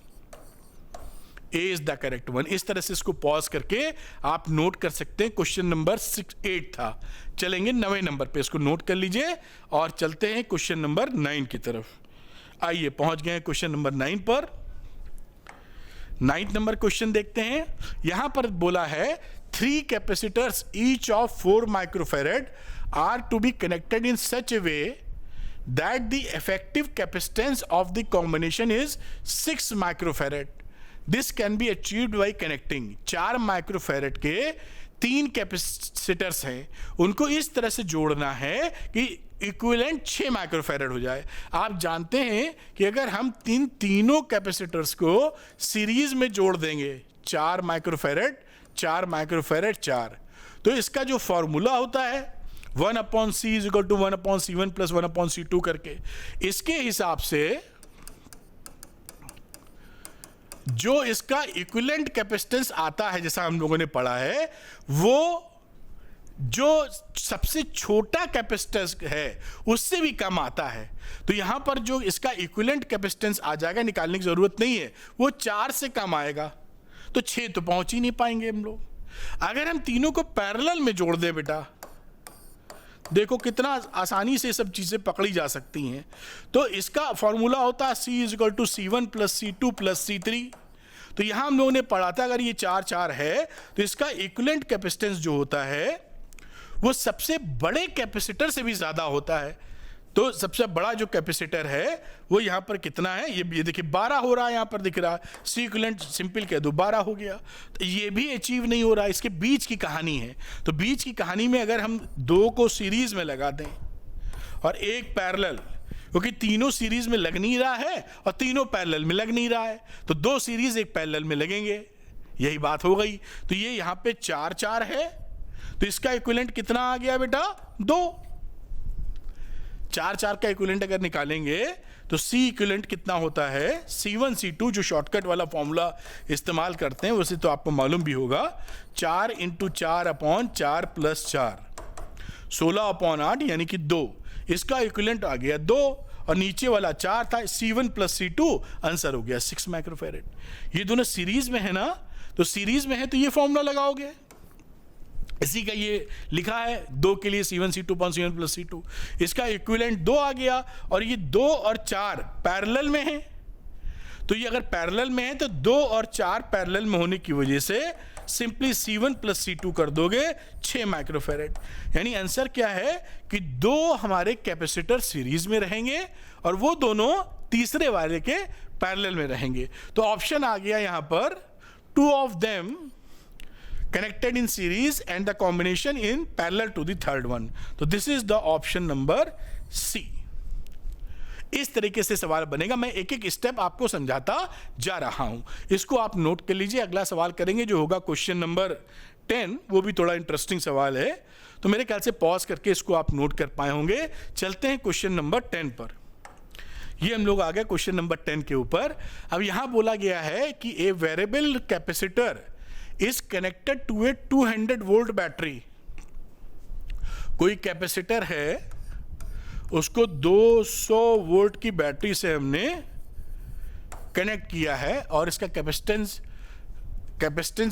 A is the correct one. इस तरह से इसको पॉज करके आप नोट कर सकते हैं। क्वेश्चन नंबर 8 था। चलेंगे 9वें नंबर पे, इसको नोट कर लीजिए और चलते हैं क्वेश्चन नंबर 9 की तरफ। आइए पहुंच गए हैं क्वेश्चन नंबर 9 पर। 9th नंबर क्वेश्चन देखते हैं। यहां पर बोला है 3 capacitors each of 4 microfarad are to be connected in such a way that the effective capacitance of the combination is 6 microfarad. This can be achieved by connecting 4 microfarad के 3 capacitors हैं, उनको इस तरह से जोड़ना है कि इक्विवेलेंट 6 माइक्रोफैरेड हो जाए। आप जानते हैं कि अगर हम तीनों कैपेसिटर्स को सीरीज में जोड़ देंगे 4 माइक्रोफैरेड 4 माइक्रोफैरेड 4, तो इसका जो फॉर्मूला होता है 1/c is equal to 1/c1 plus 1/c2 करके, इसके हिसाब से जो इसका इक्विवेलेंट कैपेसिटेंस आता है, जैसा हम लोगों ने पढ़ा है, वो जो सबसे छोटा कैपेसिटेंस है उससे भी कम आता है। तो यहां पर जो इसका इक्विवेलेंट कैपेसिटेंस आ जाएगा, निकालने की जरूरत नहीं है, वो 4 से कम आएगा, तो 6 तो पहुंच ही नहीं पाएंगे हम लोग। अगर हम तीनों को पैरेलल में जोड़ दें बेटा, देखो कितना आसानी से सब चीजें पकड़ी जा सकती हैं। तो इसका फॉर्मूला होता है C is equal to C1 plus C2 plus C3। तो यहां हम लोगों ने पढ़ा था अगर ये 4 है तो इसका इक्विवेलेंट कैपेसिटेंस जो होता है वो सबसे बड़े कैपेसिटर से भी ज्यादा होता है। तो सबसे बड़ा जो कैपेसिटर है वो यहां पर कितना है, ये देखिए 12 हो रहा है, यहां पर दिख रहा है। सी इक्विवेलेंट सिंपल कह दो 12 हो गया। तो ये भी अचीव नहीं हो रहा, इसके बीच की कहानी है। तो बीच की कहानी में अगर हम 2 को सीरीज में लगा दें और एक पैरेलल, क्योंकि तीनों सीरीज में लग नहीं रहा है और तीनों पैरेलल में लग नहीं रहा है, तो 2 सीरीज एक पैरेलल में लगेंगे, यही बात हो गई। तो ये यहां पे 4 है, तो इसका इक्विवेलेंट कितना आ गया बेटा 2। 4 का इक्विवेलेंट अगर निकालेंगे तो C इक्विवेलेंट कितना होता है, C1 C2 जो शॉर्टकट वाला फॉर्मूला इस्तेमाल करते हैं वैसे तो आपको मालूम भी होगा, 4 × 4/4 प्लस 4 16/8 यानी कि 2। इसका इक्विवेलेंट आ गया 2 और नीचे वाला 4 था, C1 प्लस C2 आंसर हो गया 6 माइक्रोफैरेड। ये दोनों सीरीज में है ना, तो सीरीज में है तो ये फॉर्मूला लगाओगे, इसी का ये लिखा है 2 के लिए C1 C2 C1 plus C2। इसका इक्विवेलेंट 2 आ गया और ये 2 और 4 पैरेलल में है। तो ये अगर पैरेलल में है तो 2 और 4 पैरेलल में होने की वजह से सिंपली C1 प्लस C2 कर दोगे 6 माइक्रोफैरेड। यानी आंसर क्या है कि 2 हमारे कैपेसिटर सीरीज में रहेंगे और वो दोनों तीसरे वाले के पैरेलल में रहेंगे। तो ऑप्शन आ गया यहां पर 2 of them connected in series and the combination in parallel to the third one. तो this is the option number C. इस तरीके से सवाल बनेगा। मैं एक एक स्टेप आपको समझाता जा रहा हूं, इसको आप नोट कर लीजिए। अगला सवाल करेंगे जो होगा क्वेश्चन नंबर 10, वो भी थोड़ा इंटरेस्टिंग सवाल है, तो मेरे ख्याल से पॉज करके इसको आप नोट कर पाए होंगे। चलते हैं क्वेश्चन नंबर 10 पर। ये हम लोग आ गए क्वेश्चन नंबर 10 के ऊपर। अब यहां बोला गया है कि a variable capacitor is connected to a 200 volt battery. कोई कैपेसिटर है, उसको 200 वोल्ट की बैटरी से हमने कनेक्ट किया है और इसका कैपेसिटेंस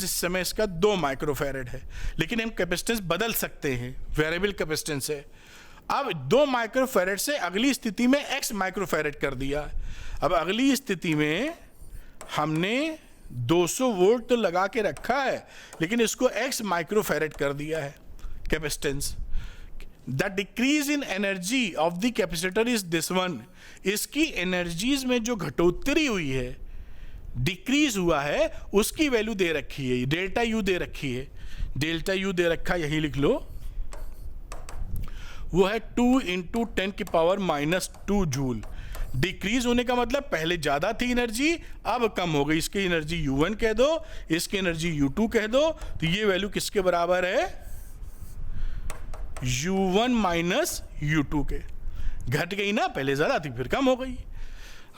इस समय इसका 2 माइक्रोफैरेड है, लेकिन हम कैपेसिटेंस बदल सकते हैं, वेरिएबल कैपेसिटेंस है। अब 2 माइक्रोफैरेड से अगली स्थिति में x माइक्रोफैरेड कर दिया। अब अगली स्थिति में हमने 200 वोल्ट तो लगा के रखा है, लेकिन इसको x माइक्रोफैरेड कर दिया है capacitance. The decrease in energy of the capacitor is this one. इसकी एनर्जीज में जो घटोत्तरी हुई है, डिक्रीज हुआ है, उसकी वैल्यू दे रखी है, डेल्टा यू दे रखी है, डेल्टा यू दे रखा, यही लिख लो, वो है 2 × 10⁻⁻² जूल। डिक्रीज होने का मतलब पहले ज्यादा थी एनर्जी, अब कम हो गई। इसकी एनर्जी U1 कह दो, इसकी एनर्जी U2 कह दो, तो ये वैल्यू किसके बराबर है, U1 माइनस U2 के। घट गई ना, पहले ज्यादा थी फिर कम हो गई।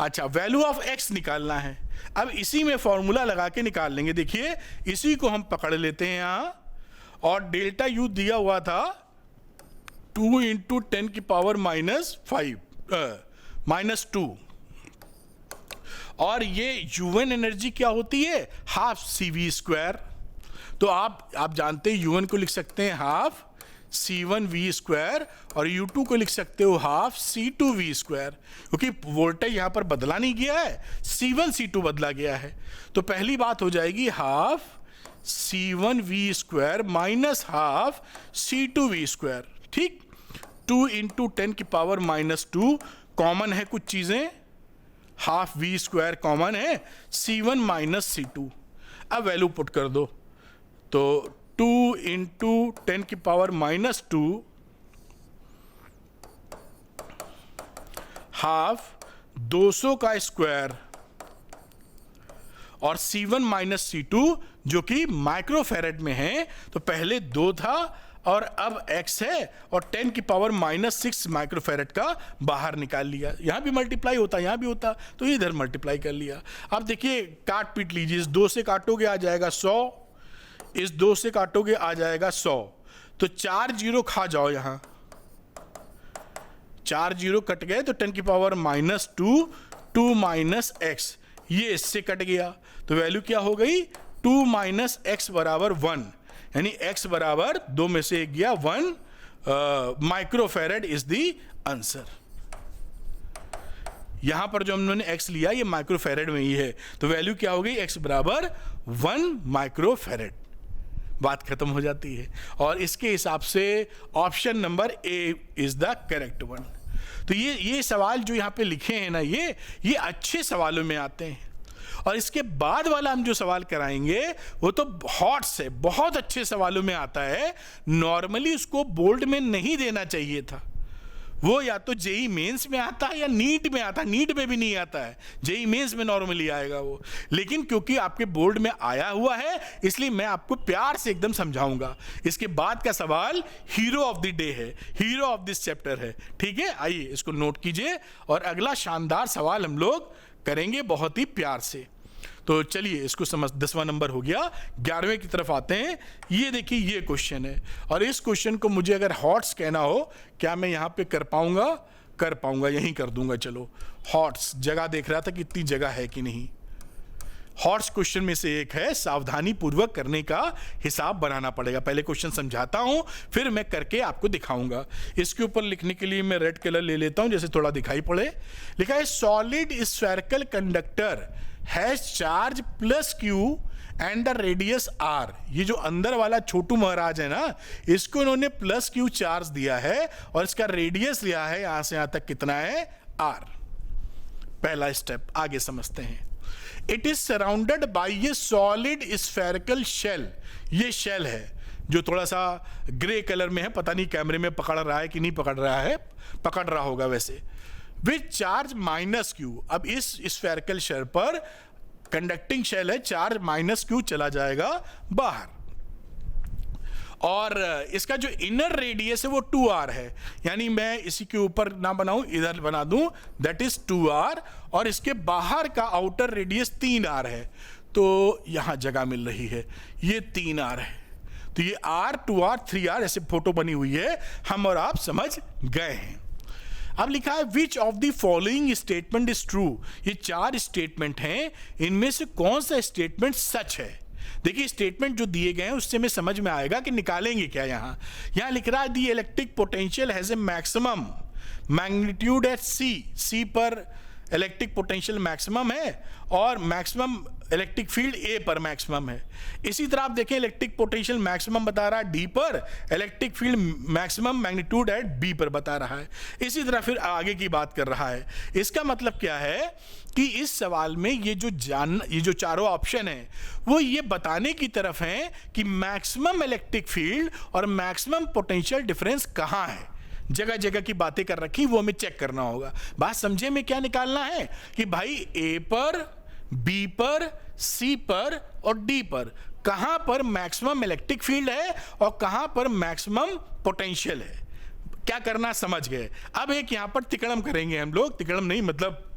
अच्छा, वैल्यू ऑफ x निकालना है। अब इसी में फॉर्मूला लगा के निकाल लेंगे। देखिए इसी को हम पकड़ लेते हैं यहां, और डेल्टा U दिया हुआ था 2 × 10⁻⁻², और ये UN एनर्जी क्या होती है, हाफ CV²। तो आप जानते हैं UN को लिख सकते हैं हाफ C1V² और U2 को लिख सकते हो हाफ C2V², क्योंकि वोल्टेज यहां पर बदला नहीं गया है, C1 C2 बदला गया है। तो पहली बात हो जाएगी half C1V² minus half C2V²। ठीक, 2 × 10⁻⁻2 कॉमन है, कुछ चीजें हाफ V² कॉमन है, C1 माइनस C2। अब वैल्यू पुट कर दो, तो 2 × 10⁻⁻2 हाफ 200 का स्क्वायर और C1 माइनस C2 जो कि माइक्रोफेरेड में है, तो पहले 2 था और अब x है और 10⁻⁻6 माइक्रोफेरेड का बाहर निकाल लिया। यहां भी मल्टीप्लाई होता, यहां भी होता, तो इधर मल्टीप्लाई कर लिया। अब देखिए काट पीट लीजिए, इस 2 से काटोगे आ जाएगा 100, इस 2 से काटोगे आ जाएगा 100, तो 4 0 खा जाओ, यहां 4 0 कट गए, तो 10⁻⁻2 2 माइनस x, ये इससे कट गया, तो वैल्यू क्या हो गई, 2 माइनस x बराबर 1, यानी x बराबर 2 में से 1 गया 1 माइक्रोफेरेड इज द आंसर। यहां पर जो हमने x लिया ये माइक्रोफेरेड में ही है, तो वैल्यू क्या हो गई, x बराबर 1 माइक्रोफेरेड। बात खत्म हो जाती है और इसके हिसाब से option number A is the correct one. तो ये सवाल जो यहां पे लिखे हैं ना, ये अच्छे सवालों में आते हैं। और इसके बाद वाला हम जो सवाल कराएंगे वो तो हॉट से बहुत अच्छे सवालों में आता है। नॉर्मली उसको बोल्ड में नहीं देना चाहिए था, वो या तो जेई मेंस में आता है या नीट में आता है, नीट में भी नहीं आता है, जेई मेंस में नॉर्मली आएगा वो, लेकिन क्योंकि आपके बोर्ड में आया हुआ है इसलिए मैं आपको प्यार से एकदम समझाऊंगा। इसके बाद का सवाल हीरो ऑफ द डे है, हीरो ऑफ दिस चैप्टर है, ठीक है। आइए इसको नोट कीजिए और अगला शानदार सवाल हम लोग करेंगे बहुत ही प्यार से। तो चलिए इसको समझ, 10वां नंबर हो गया, 11वें की तरफ आते हैं। ये देखिए ये क्वेश्चन है और इस क्वेश्चन को मुझे अगर हॉट्स कहना हो, क्या मैं यहाँ पे कर पाऊंगा, कर पाऊंगा, यहीं कर दूंगा। चलो हॉट्स, जगह देख रहा था कितनी जगह है कि नहीं। हॉट्स क्वेश्चन में से एक है, सावधानी पूर्वक करने का हिसाब बनाना पड़ेगा। पहले क्वेश्चन समझाता हूं फिर मैं करके आपको दिखाऊंगा। इसके ऊपर लिखने के लिए मैं रेड कलर ले लेता हूं जैसे थोड़ा दिखाई पड़े। लिखा है solid spherical conductor has charge plus Q and the radius R। ये जो अंदर वाला छोटू महाराज है ना, इसको इन्होंने प्लस Q चार्ज दिया है और इसका रेडियस लिया है यहां से यहां तक कितना है, R। पहला स्टेप आगे समझते हैं। It is surrounded by a solid spherical shell. ये शेल है जो थोड़ा सा ग्रे कलर में है, पता नहीं कैमरे में पकड़ रहा है कि नहीं पकड़ रहा है, पकड़ रहा होगा वैसे। With charge minus Q। अब इस स्फेरिकल शेल पर कंडक्टिंग शेल है, चार्ज माइनस Q चला जाएगा बाहर और इसका जो इनर रेडियस है वो 2R है, यानी मैं इसी के ऊपर ना बनाऊं, इधर बना दूं, दैट इज 2R और इसके बाहर का आउटर रेडियस 3R है। तो यहां जगह मिल रही है, ये 3R है, तो ये R 2R 3R ऐसे फोटो बनी हुई है, हम और आप समझ गए हैं। अब लिखा है which of the following statement is true. ये 4 स्टेटमेंट हैं, इनमें से कौन सा स्टेटमेंट सच है। देखिए स्टेटमेंट जो दिए गए हैं उससे में समझ में आएगा कि निकालेंगे क्या। यहां लिख रहा है the electric potential has a maximum magnitude at C पर इलेक्ट्रिक पोटेंशियल मैक्सिमम है और मैक्सिमम इलेक्ट्रिक फील्ड ए पर मैक्सिमम है। इसी तरह आप देखें इलेक्ट्रिक पोटेंशियल मैक्सिमम बता रहा है डी पर, electric field maximum magnitude at B पर बता रहा है। इसी तरह फिर आगे की बात कर रहा है। इसका मतलब क्या है कि इस सवाल में ये जो चारों ऑप्शन है वो ये बताने की तरफ हैं कि मैक्सिमम इलेक्ट्रिक फील्ड और मैक्सिमम पोटेंशियल डिफरेंस कहां है। जगह जगह की बातें कर रखी, वो हमें चेक करना होगा। बात समझे में क्या निकालना है कि भाई ए पर, बी पर, सी पर और डी पर कहां पर मैक्सिमम इलेक्ट्रिक फील्ड है और कहां पर मैक्सिमम पोटेंशियल है। क्या करना समझ गए। अब एक यहां पर तिकड़म करेंगे हम लोग, तिकड़म नहीं मतलब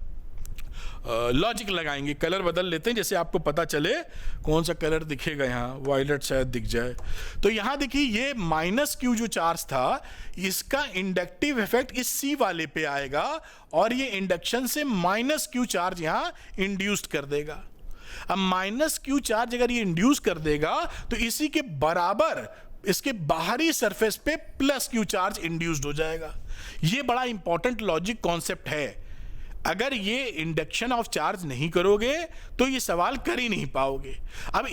लॉजिक लगाएंगे, कलर बदल लेते हैं जैसे आपको पता चले कौन सा कलर दिखेगा। यहाँ वायलेट शायद दिख जाए। तो यहाँ देखिए ये माइनस क्यू जो चार्ज था इसका इंडक्टिव इफेक्ट इस सी वाले पे आएगा और ये इंडक्शन से माइनस क्यू चार्ज यहाँ इंड्यूस्ड कर देगा। अब माइनस क्यू चार्ज अगर ये इंड्यूस कर देगा तो इसी के बराबर इसके बाहरी सरफेस पे प्लस क्यू चार्ज इंड्यूस्ड हो जाएगा। ये बड़ा इंपॉर्टेंट लॉजिक कॉन्सेप्ट है। अगर ये इंडक्शन ऑफ चार्ज नहीं करोगे तो ये सवाल कर ही नहीं पाओगे। अब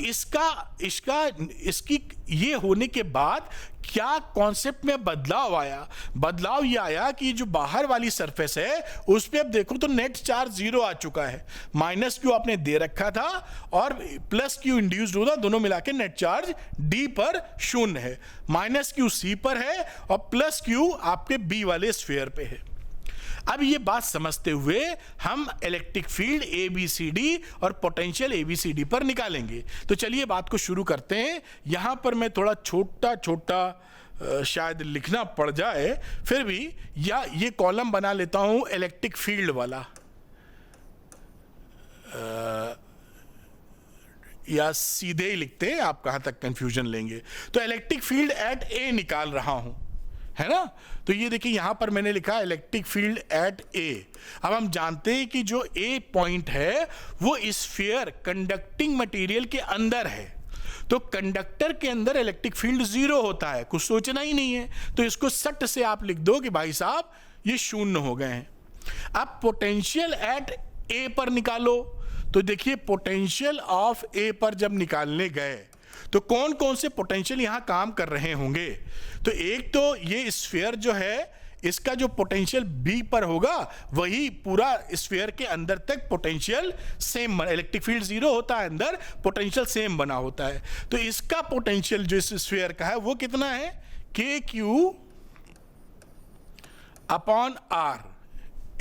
इसकी ये होने के बाद क्या कॉन्सेप्ट में बदलाव आया? बदलाव ये आया कि जो बाहर वाली सरफेस है उस पे अब देखो तो नेट चार्ज 0 आ चुका है। माइनस क्यू आपने दे रखा था और प्लस क्यू इंड्यूस्ड होता, दोनों मिला के नेट चार्ज डी पर 0 है, माइनस क्यू सी पर है और प्लस क्यू आपके बी वाले स्फीयर पे है। अब ये बात समझते हुए हम इलेक्ट्रिक फील्ड ABCD और पोटेंशियल ABCD पर निकालेंगे। तो चलिए बात को शुरू करते हैं। यहां पर मैं थोड़ा छोटा छोटा शायद लिखना पड़ जाए, फिर भी या ये कॉलम बना लेता हूं इलेक्ट्रिक फील्ड वाला, या सीधे ही लिखते हैं, आप कहां तक कंफ्यूजन लेंगे। तो इलेक्ट्रिक फील्ड एट ए निकाल रहा हूं, है ना। तो ये देखिए यहां पर मैंने लिखा इलेक्ट्रिक फील्ड एट ए। अब हम जानते हैं कि जो ए पॉइंट है वो स्फीयर कंडक्टिंग मटेरियल के अंदर है। तो कंडक्टर के अंदर इलेक्ट्रिक फील्ड 0 होता है, कुछ सोचना ही नहीं है। तो इसको सट से आप लिख दो कि भाई साहब ये 0 हो गए हैं। अब पोटेंशियल एट ए पर निकालो। तो देखिए पोटेंशियल ऑफ ए पर जब निकालने गए तो कौन कौन से पोटेंशियल यहां काम कर रहे होंगे? तो एक तो ये स्फीयर जो है इसका जो पोटेंशियल बी पर होगा वही पूरा स्फीयर के अंदर तक पोटेंशियल सेम, इलेक्ट्रिक फील्ड 0 होता है अंदर, पोटेंशियल सेम बना होता है। तो इसका पोटेंशियल जो इस स्फीयर का है वो कितना है? के क्यू अपॉन आर,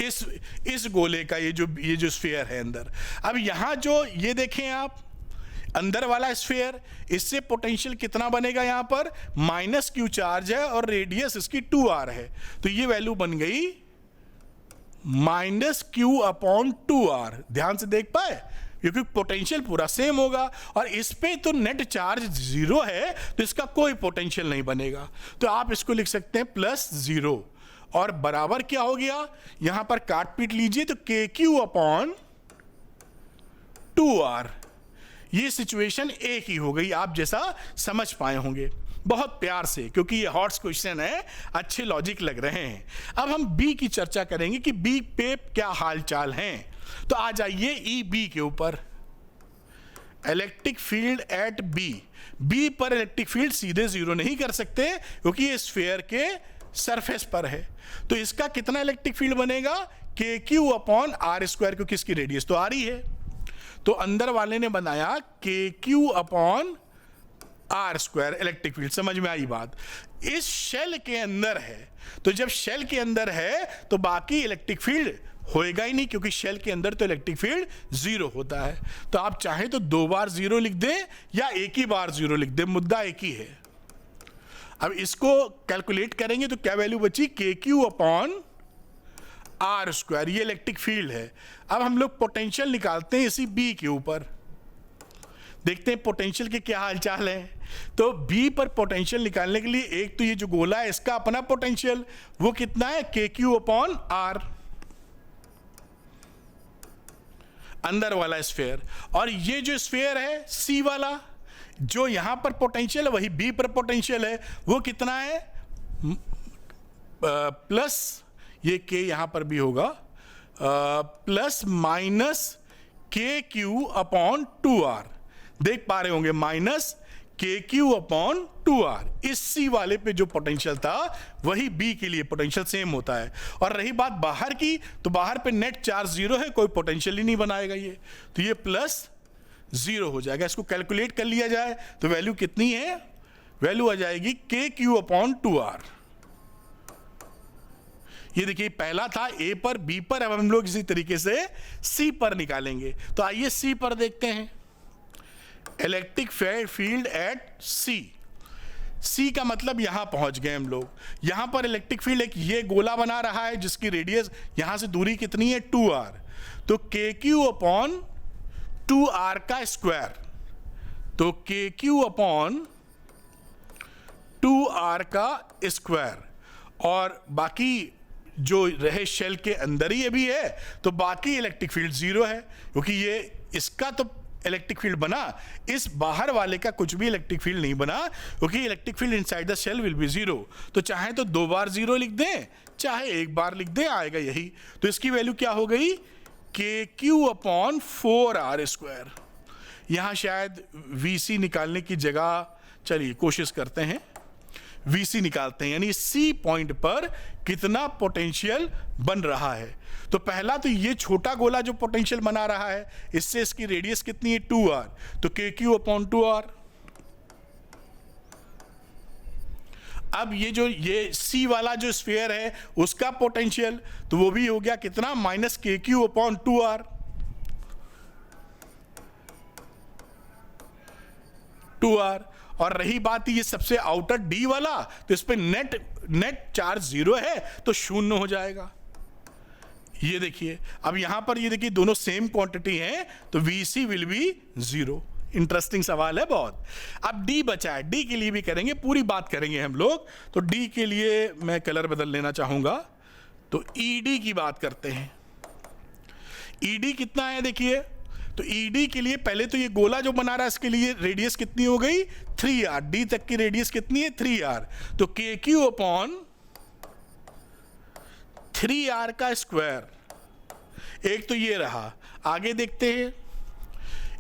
इस गोले का ये जो स्फीयर है अंदर। अब यहां जो ये देखें आप अंदर वाला स्फीयर, इससे पोटेंशियल कितना बनेगा? यहां पर माइनस क्यू चार्ज है और रेडियस इसकी 2r है। तो ये वैल्यू बन गई माइनस क्यू अपॉन 2r। ध्यान से देख पाए, क्योंकि पोटेंशियल पूरा सेम होगा और इस पे तो नेट चार्ज 0 है तो इसका कोई पोटेंशियल नहीं बनेगा। तो आप इसको लिख सकते हैं +0 और बराबर क्या हो गया? यहां पर काट पीट लीजिए तो के क्यू अपॉन 2r। ये सिचुएशन एक ही हो गई, आप जैसा समझ पाए होंगे बहुत प्यार से, क्योंकि ये हॉट्स क्वेश्चन है, अच्छे लॉजिक लग रहे हैं। अब हम बी की चर्चा करेंगे कि बी पे क्या हालचाल हैं। तो आ जाइए ई बी के ऊपर, electric field at B. B पर इलेक्ट्रिक फील्ड सीधे 0 नहीं कर सकते क्योंकि ये स्फीयर के सरफेस पर है। तो इसका कितना इलेक्ट्रिक फील्ड बनेगा? के क्यू अपॉन आर स्क्वायर, क्योंकि इसकी रेडियस तो आर ही है। तो अंदर वाले ने बनाया K Q upon R square electric field. समझ में आई बात? इस शेल के अंदर है, तो जब शेल के अंदर है तो बाकी इलेक्ट्रिक फील्ड होएगा ही नहीं, क्योंकि शेल के अंदर तो इलेक्ट्रिक फील्ड 0 होता है। तो आप चाहे तो 2 बार 0 लिख दें या एक ही बार 0 लिख दें, मुद्दा एक ही है। अब इसको कैलकुलेट करेंगे तो क्या वैल्यू बची? के क्यू अपॉन आर स्क्वायर, ये इलेक्ट्रिक फील्ड है। अब हम लोग पोटेंशियल निकालते हैं इसी बी के ऊपर, देखते हैं पोटेंशियल के क्या हालचाल है। तो बी पर पोटेंशियल निकालने के लिए एक तो ये जो गोला है इसका अपना पोटेंशियल वो कितना है? के क्यू अपॉन आर, अंदर वाला स्फीयर, और ये जो स्फीयर है सी वाला, जो यहां पर पोटेंशियल है वही बी पर पोटेंशियल है, वो कितना है? प्लस ये के यहां पर भी होगा, प्लस माइनस के क्यू अपॉन 2r। देख पा रहे होंगे माइनस के क्यू अपॉन 2r। इस सी वाले पे जो पोटेंशियल था वही बी के लिए पोटेंशियल सेम होता है। और रही बात बाहर की, तो बाहर पे नेट चार्ज 0 है, कोई पोटेंशियल ही नहीं बनाएगा ये, तो ये +0 हो जाएगा। इसको कैलकुलेट कर लिया जाए तो वैल्यू कितनी है? वैल्यू आ जाएगी के क्यू अपॉन 2r। ये देखिए पहला था ए पर, बी पर, अब हम लोग इसी तरीके से सी पर निकालेंगे। तो आइए सी पर देखते हैं, इलेक्ट्रिक फील्ड एट सी। सी का मतलब यहां पहुंच गए हम लोग। यहां पर इलेक्ट्रिक फील्ड एक ये गोला बना रहा है जिसकी रेडियस यहां से दूरी कितनी है? 2r। तो के क्यू अपॉन 2r का स्क्वायर, तो के क्यू अपॉन 2r का स्क्वायर, और बाकी जो रहे शेल के अंदर ही अभी है, तो बाकी इलेक्ट्रिक फील्ड जीरो है, क्योंकि ये इसका तो इलेक्ट्रिक फील्ड बना, इस बाहर वाले का कुछ भी इलेक्ट्रिक फील्ड नहीं बना, क्योंकि electric field inside the shell will be zero. तो चाहे तो 2 बार जीरो लिख दें, चाहे 1 बार लिख दें, आएगा यही। तो इसकी वैल्यू क्या हो गई, के क्यू अपॉन 4r स्क्वायर। यहां शायद वीसी निकालने की जगह, चलिए कोशिश करते हैं, वीसी निकालते हैं, यानी सी पॉइंट पर कितना पोटेंशियल बन रहा है। तो पहला तो ये छोटा गोला जो पोटेंशियल बना रहा है, इससे इसकी रेडियस कितनी है 2r, तो के क्यू अपॉन 2r। अब ये सी वाला जो स्फीयर है उसका पोटेंशियल, तो वो भी हो गया कितना, माइनस के क्यू अपॉन 2r। और रही बात ये सबसे आउटर डी वाला, तो इस पे नेट चार्ज जीरो है, तो शून्य हो जाएगा। ये देखिए, अब यहां पर ये देखिए दोनों सेम क्वांटिटी हैं, तो VC will be zero. Interesting सवाल है बहुत। अब डी बचा है, डी के लिए भी करेंगे, पूरी बात करेंगे हम लोग। तो डी के लिए मैं कलर बदल लेना चाहूंगा, तो ईडी की बात करते हैं। ईडी कितना है देखिए, तो ईडी के लिए पहले तो ये गोला जो बना रहा है इसके लिए रेडियस कितनी हो गई 3r, डी तक की रेडियस कितनी है 3r, तो के क्यू अपॉन 3r का स्क्वायर। एक तो ये रहा, आगे देखते हैं।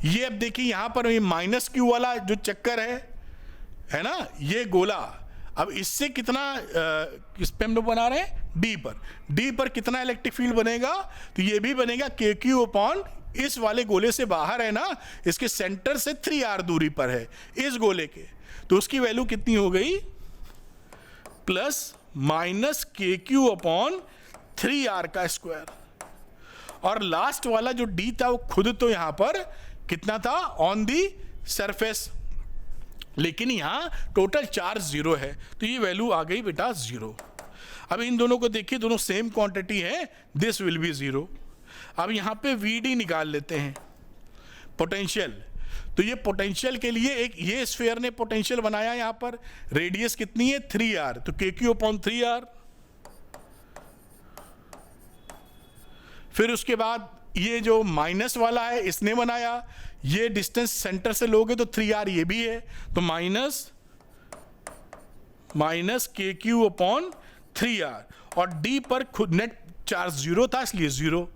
ये अब देखिए यहां पर ये माइनस क्यू वाला जो चक्कर है ना, ये गोला, अब इससे कितना किस पे हम लोग बना रहे हैं, डी पर कितना इलेक्ट्रिक फील्ड बनेगा, तो ये भी बनेगा के क्यू अपॉन, इस वाले गोले से बाहर है ना, इसके सेंटर से 3r दूरी पर है इस गोले के, तो उसकी वैल्यू कितनी हो गई, प्लस माइनस के क्यू अपॉन 3r का स्क्वायर। और लास्ट वाला जो डी था वो खुद तो यहां पर कितना था, ऑन दी सरफेस, लेकिन यहां टोटल चार्ज जीरो है, तो ये वैल्यू आ गई बेटा जीरो। अब इन दोनों को देखिए, दोनों सेम क्वांटिटी है, दिस विल बी जीरो। अब यहां पे वीडी निकाल लेते हैं, पोटेंशियल। तो ये पोटेंशियल के लिए एक ये स्फीयर ने पोटेंशियल बनाया, यहां पर रेडियस कितनी है 3r, तो के क्यू अपॉन 3r। फिर उसके बाद ये जो माइनस वाला है इसने बनाया, ये डिस्टेंस सेंटर से लोगे तो 3r ये भी है, तो माइनस के क्यू अपॉन 3r, और डी पर खुद नेट चार्ज जीरो था इसलिए जीरो।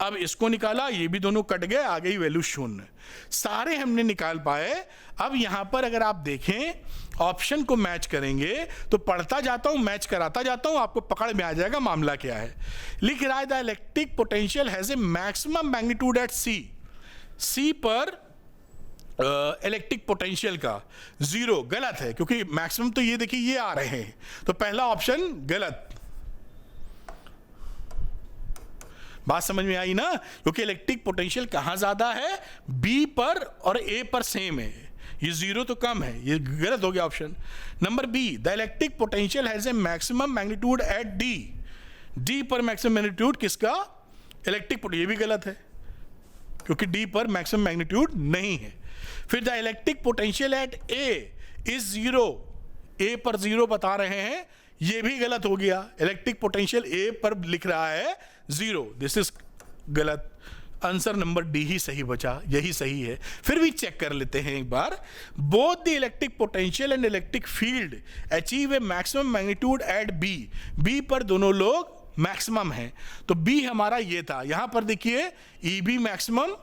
अब इसको निकाला, ये भी दोनों कट गए, आ गई वैल्यू शून्य। सारे हमने निकाल पाए। अब यहां पर अगर आप देखें ऑप्शन को मैच करेंगे, तो पढ़ता जाता हूं, मैच कराता जाता हूं, आपको पकड़ में आ जाएगा मामला क्या है। लिख रहा है the electric potential has a maximum magnitude at C पर इलेक्ट्रिक पोटेंशियल का जीरो, गलत है, क्योंकि मैक्सिमम तो ये देखिए ये आ रहे हैं, तो पहला ऑप्शन गलत। बात समझ में आई ना, क्योंकि इलेक्ट्रिक पोटेंशियल कहां ज्यादा है, बी पर और ए पर सेम है, ये जीरो तो कम है, ये गलत हो गया option number B. The electric potential has a maximum magnitude at D पर मैक्सिमम मैग्नीट्यूड किसका, इलेक्ट्रिक, ये भी गलत है, क्योंकि डी पर मैक्सिमम मैग्नीट्यूड नहीं है। फिर the electric potential at A is zero, A पर जीरो बता रहे हैं, ये भी गलत हो गया। इलेक्ट्रिक पोटेंशियल ए पर लिख रहा है जीरो, दिस इज गलत। आंसर नंबर डी ही सही बचा, यही सही है। फिर भी चेक कर लेते हैं एक बार। Both the electric potential and electric field achieve a maximum magnitude at B पर दोनों लोग मैक्सिमम है, तो बी हमारा ये था। यहां पर देखिए ई बी मैक्सिमम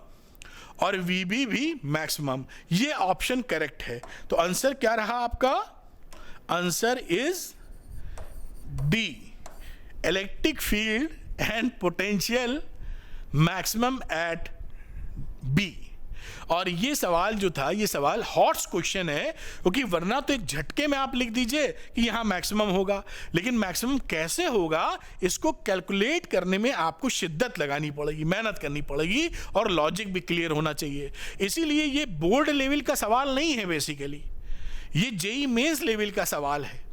और वी बी भी मैक्सिमम, ये ऑप्शन करेक्ट है। तो आंसर क्या रहा आपका, answer is D, electric field and potential maximum at B. और ये सवाल जो था, ये सवाल हॉट्स क्वेश्चन है, क्योंकि वरना तो एक झटके में आप लिख दीजिए कि यहां मैक्सिमम होगा, लेकिन मैक्सिमम कैसे होगा इसको कैलकुलेट करने में आपको शिद्दत लगानी पड़ेगी, मेहनत करनी पड़ेगी, और लॉजिक भी क्लियर होना चाहिए। इसीलिए ये बोर्ड लेवल का सवाल नहीं है, बेसिकली ये जेईई मेंस लेवल का सवाल है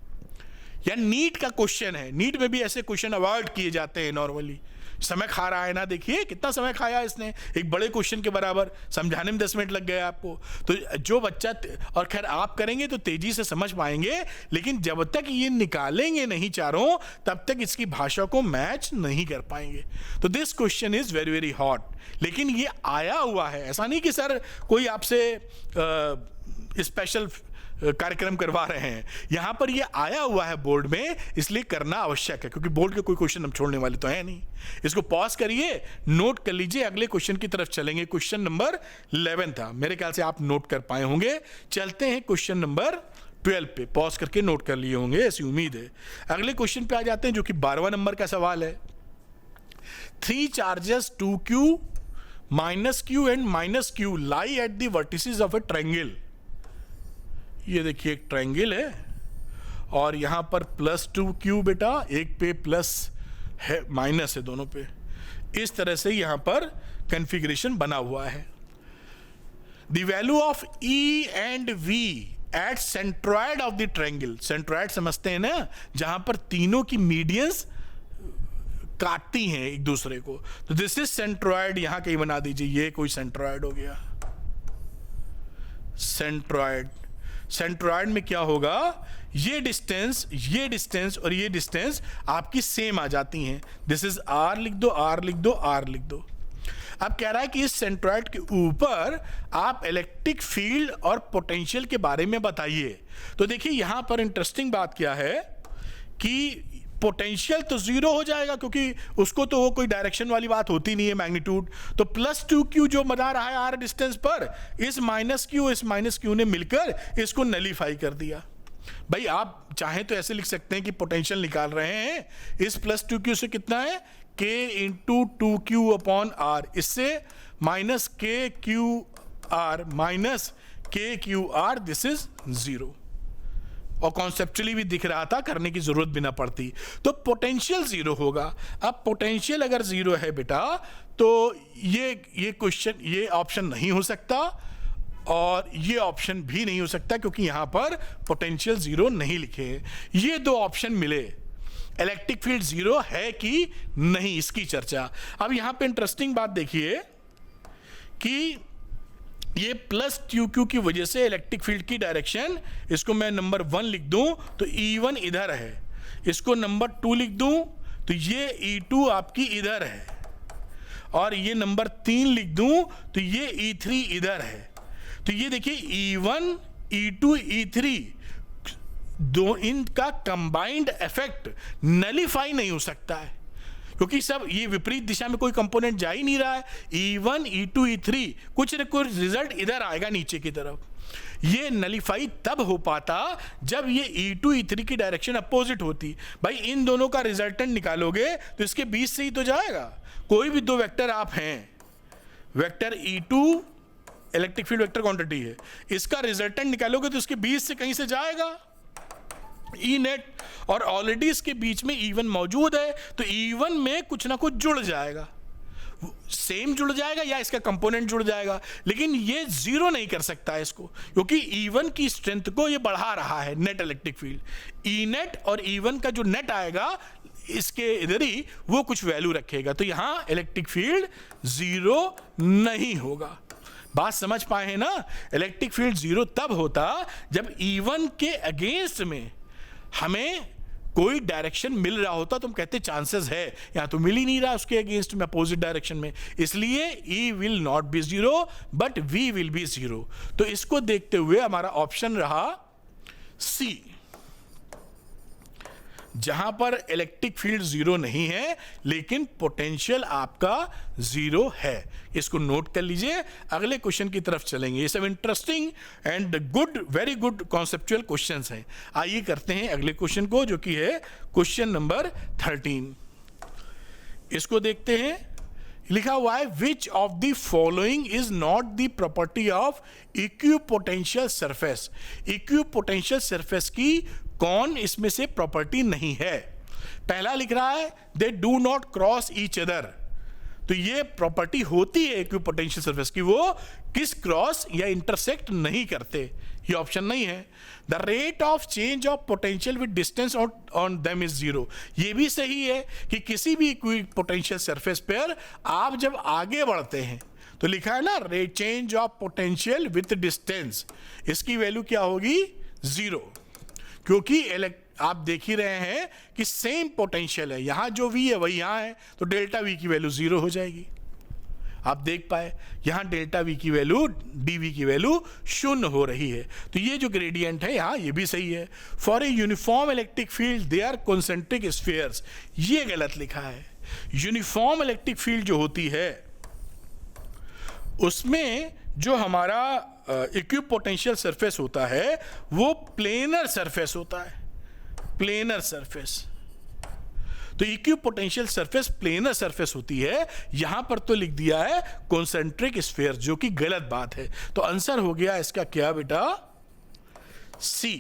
या नीट का क्वेश्चन है। नीट में भी ऐसे क्वेश्चन अवॉइड किए जाते हैं नॉर्मली, समय खा रहा है ना, देखिए कितना समय खाया इसने, एक बड़े क्वेश्चन के बराबर, समझाने में 10 मिनट लग गए आपको। तो जो बच्चा, और खैर आप करेंगे तो तेजी से समझ पाएंगे, लेकिन जब तक ये निकालेंगे नहीं चारों, तब तक इसकी भाषा को मैच नहीं कर पाएंगे। तो this question is very very hot, लेकिन ये आया हुआ है, ऐसा नहीं कि सर कोई आपसे स्पेशल कार्यक्रम करवा रहे हैं, यहां पर ये आया हुआ है बोर्ड में, इसलिए करना आवश्यक है, क्योंकि बोर्ड के कोई क्वेश्चन हम छोड़ने वाले तो है नहीं। इसको पॉज करिए, नोट कर लीजिए, अगले क्वेश्चन की तरफ चलेंगे। क्वेश्चन नंबर 11 था, मेरे ख्याल से आप नोट कर पाए होंगे। चलते हैं क्वेश्चन नंबर 12 पे, पॉज करके नोट कर लिए होंगे ऐसी उम्मीद है। अगले क्वेश्चन पे आ जाते हैं, जो कि 12वां नंबर का सवाल है। 3 charges 2q -q and -q lie at the vertices of A triangle. ये देखिए एक ट्रायंगल है और यहां पर +2q बेटा, एक पे प्लस है, माइनस है दोनों पे, इस तरह से यहां पर कॉन्फ़िगरेशन बना हुआ है। The value of E and V at centroid of the triangle, centroid समझते हैं ना, जहां पर तीनों की मीडियंस काटती हैं एक दूसरे को, तो दिस इज सेंट्रॉयड, यहां कहीं बना दीजिए, ये कोई सेंट्रॉयड हो गया। सेंट्रॉयड में क्या होगा, ये डिस्टेंस और ये डिस्टेंस आपकी सेम आ जाती हैं। दिस इज R लिख दो, R लिख दो, R लिख दो। अब कह रहा है कि इस सेंट्रॉयड के ऊपर आप इलेक्ट्रिक फील्ड और पोटेंशियल के बारे में बताइए। तो देखिए यहां पर इंटरेस्टिंग बात क्या है कि पोटेंशियल तो 0 हो जाएगा, क्योंकि उसको तो वो कोई डायरेक्शन वाली बात होती नहीं है, मैग्नीट्यूड। तो +2q जो बना रहा है R डिस्टेंस पर, इस -q ने मिलकर इसको नलीफाई कर दिया। भाई आप चाहें तो ऐसे लिख सकते हैं कि पोटेंशियल निकाल रहे हैं, इस +2q से कितना है, k × 2q/r, इससे -kqr, दिस इज 0। और कॉन्सेप्चुअली भी दिख रहा था, करने की जरूरत भी ना पड़ती। तो पोटेंशियल 0 होगा। अब पोटेंशियल अगर 0 है बेटा, तो ये क्वेश्चन, ये ऑप्शन नहीं हो सकता और ये ऑप्शन भी नहीं हो सकता, क्योंकि यहां पर पोटेंशियल 0 नहीं लिखे हैं। ये दो ऑप्शन मिले, इलेक्ट्रिक फील्ड 0 है कि नहीं, इसकी चर्चा। अब यहां पे इंटरेस्टिंग बात देखिए कि ये +2q की वजह से इलेक्ट्रिक फील्ड की डायरेक्शन, इसको मैं नंबर 1 लिख दूं तो E1 इधर है, इसको नंबर 2 लिख दूं तो ये E2 आपकी इधर है, और ये नंबर 3 लिख दूं तो ये E3 इधर है। तो ये देखिए E1, E2, E3 दो, इनका कंबाइंड इफेक्ट नलीफाई नहीं हो सकता है, क्योंकि सब ये विपरीत दिशा में कोई कंपोनेंट जा ही नहीं रहा है। E1, E2, E3 कुछ न कुछ रिजल्ट इधर आएगा नीचे की तरफ। ये नलीफाई तब हो पाता जब ये E2, E3 की डायरेक्शन अपोजिट होती। भाई इन दोनों का रिजल्टेंट निकालोगे तो इसके बीच से ही तो जाएगा। कोई भी दो वेक्टर आप हैं, vector E2 electric field vector quantity है, इसका रिजल्टेंट निकालोगे तो इसके बीच से कहीं से जाएगा E नेट, और ऑलरेडी इसके बीच में E1 मौजूद है, तो E1 में कुछ ना कुछ जुड़ जाएगा, सेम जुड़ जाएगा या इसका कंपोनेंट जुड़ जाएगा, लेकिन ये 0 नहीं कर सकता है इसको, क्योंकि E1 की स्ट्रेंथ को ये बढ़ा रहा है, net electric field. E net और E1 का जो नेट आएगा इसके इधर ही वो कुछ वैल्यू रखेगा, तो यहां इलेक्ट्रिक फील्ड 0 नहीं होगा। बात समझ पाए हैं ना? इलेक्ट्रिक फील्ड 0 तब होता जब E1 के अगेंस्ट में हमें कोई डायरेक्शन मिल रहा होता, तो हम कहते चांसेस है, यहां तो मिल ही नहीं रहा उसके अगेंस्ट में, अपोजिट डायरेक्शन में, इसलिए E will not be 0 but V will be 0। तो इसको देखते हुए हमारा ऑप्शन रहा C, जहां पर इलेक्ट्रिक फील्ड 0 नहीं है लेकिन पोटेंशियल आपका 0 है। इसको नोट कर लीजिए, अगले क्वेश्चन की तरफ चलेंगे। ये सब interesting and good, very good conceptual questions हैं। आइए करते हैं अगले क्वेश्चन को, जो कि है क्वेश्चन नंबर 13। इसको देखते हैं। लिखा हुआ है, which of the following is not the property of equipotential surface. Equipotential surface की कौन इसमें से प्रॉपर्टी नहीं है? पहला लिख रहा है, they do not cross each other. तो ये प्रॉपर्टी होती है इक्विपोटेंशियल सरफेस की, वो किस क्रॉस या इंटरसेक्ट नहीं करते, ये ऑप्शन नहीं है। The rate of change of potential with distance on them is zero, ये भी सही है कि किसी भी इक्विपोटेंशियल सरफेस पर आप जब आगे बढ़ते हैं तो लिखा है ना rate change of potential with distance, इसकी वैल्यू क्या होगी, जीरो, क्योंकि आप देख ही रहे हैं कि सेम पोटेंशियल है, यहां जो v है वही यहां है, तो डेल्टा v की वैल्यू जीरो हो जाएगी। आप देख पाए यहां डेल्टा v की वैल्यू dv की वैल्यू शून्य हो रही है, तो ये जो ग्रेडियंट है यहां ये भी सही है। For a uniform electric field they are concentric spheres, ये गलत लिखा है। यूनिफॉर्म इलेक्ट्रिक फील्ड जो होती है उसमें जो हमारा इक्विपोटेंशियल सरफेस होता है वो प्लेनर सरफेस होता है, प्लेनर सरफेस। तो इक्विपोटेंशियल सरफेस प्लेनर सरफेस होती है, यहां पर तो लिख दिया है कॉन्सेंट्रिक स्फीयर, जो कि गलत बात है। तो आंसर हो गया इसका क्या बेटा, सी,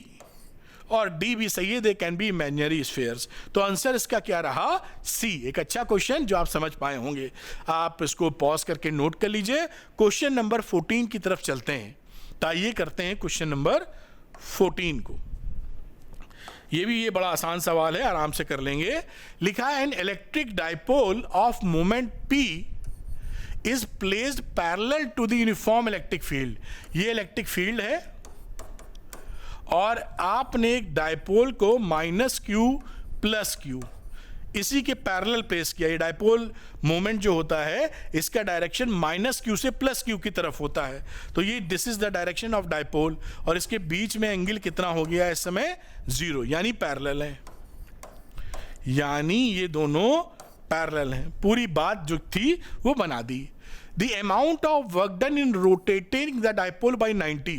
और डी भी सही है, they can be imaginary spheres. तो आंसर इसका क्या रहा, सी। एक अच्छा क्वेश्चन जो आप समझ पाए होंगे, आप इसको पॉज करके नोट कर लीजिए। क्वेश्चन नंबर 14 की तरफ चलते हैं, तो आइए करते हैं क्वेश्चन नंबर 14 को। ये बड़ा आसान सवाल है, आराम से कर लेंगे। लिखा है an electric dipole of moment P is placed parallel to the uniform electric field. ये इलेक्ट्रिक फील्ड है और आपने एक डाइपोल को -q + q इसी के पैरेलल प्लेस किया। ये डाइपोल मोमेंट जो होता है इसका डायरेक्शन -q से +q की तरफ होता है, तो ये this is the direction of dipole, और इसके बीच में एंगल कितना हो गया इस समय, 0, यानी पैरेलल है, यानी ये दोनों पैरेलल हैं। पूरी बात जो थी वो बना दी। The amount of work done in rotating the dipole by 90,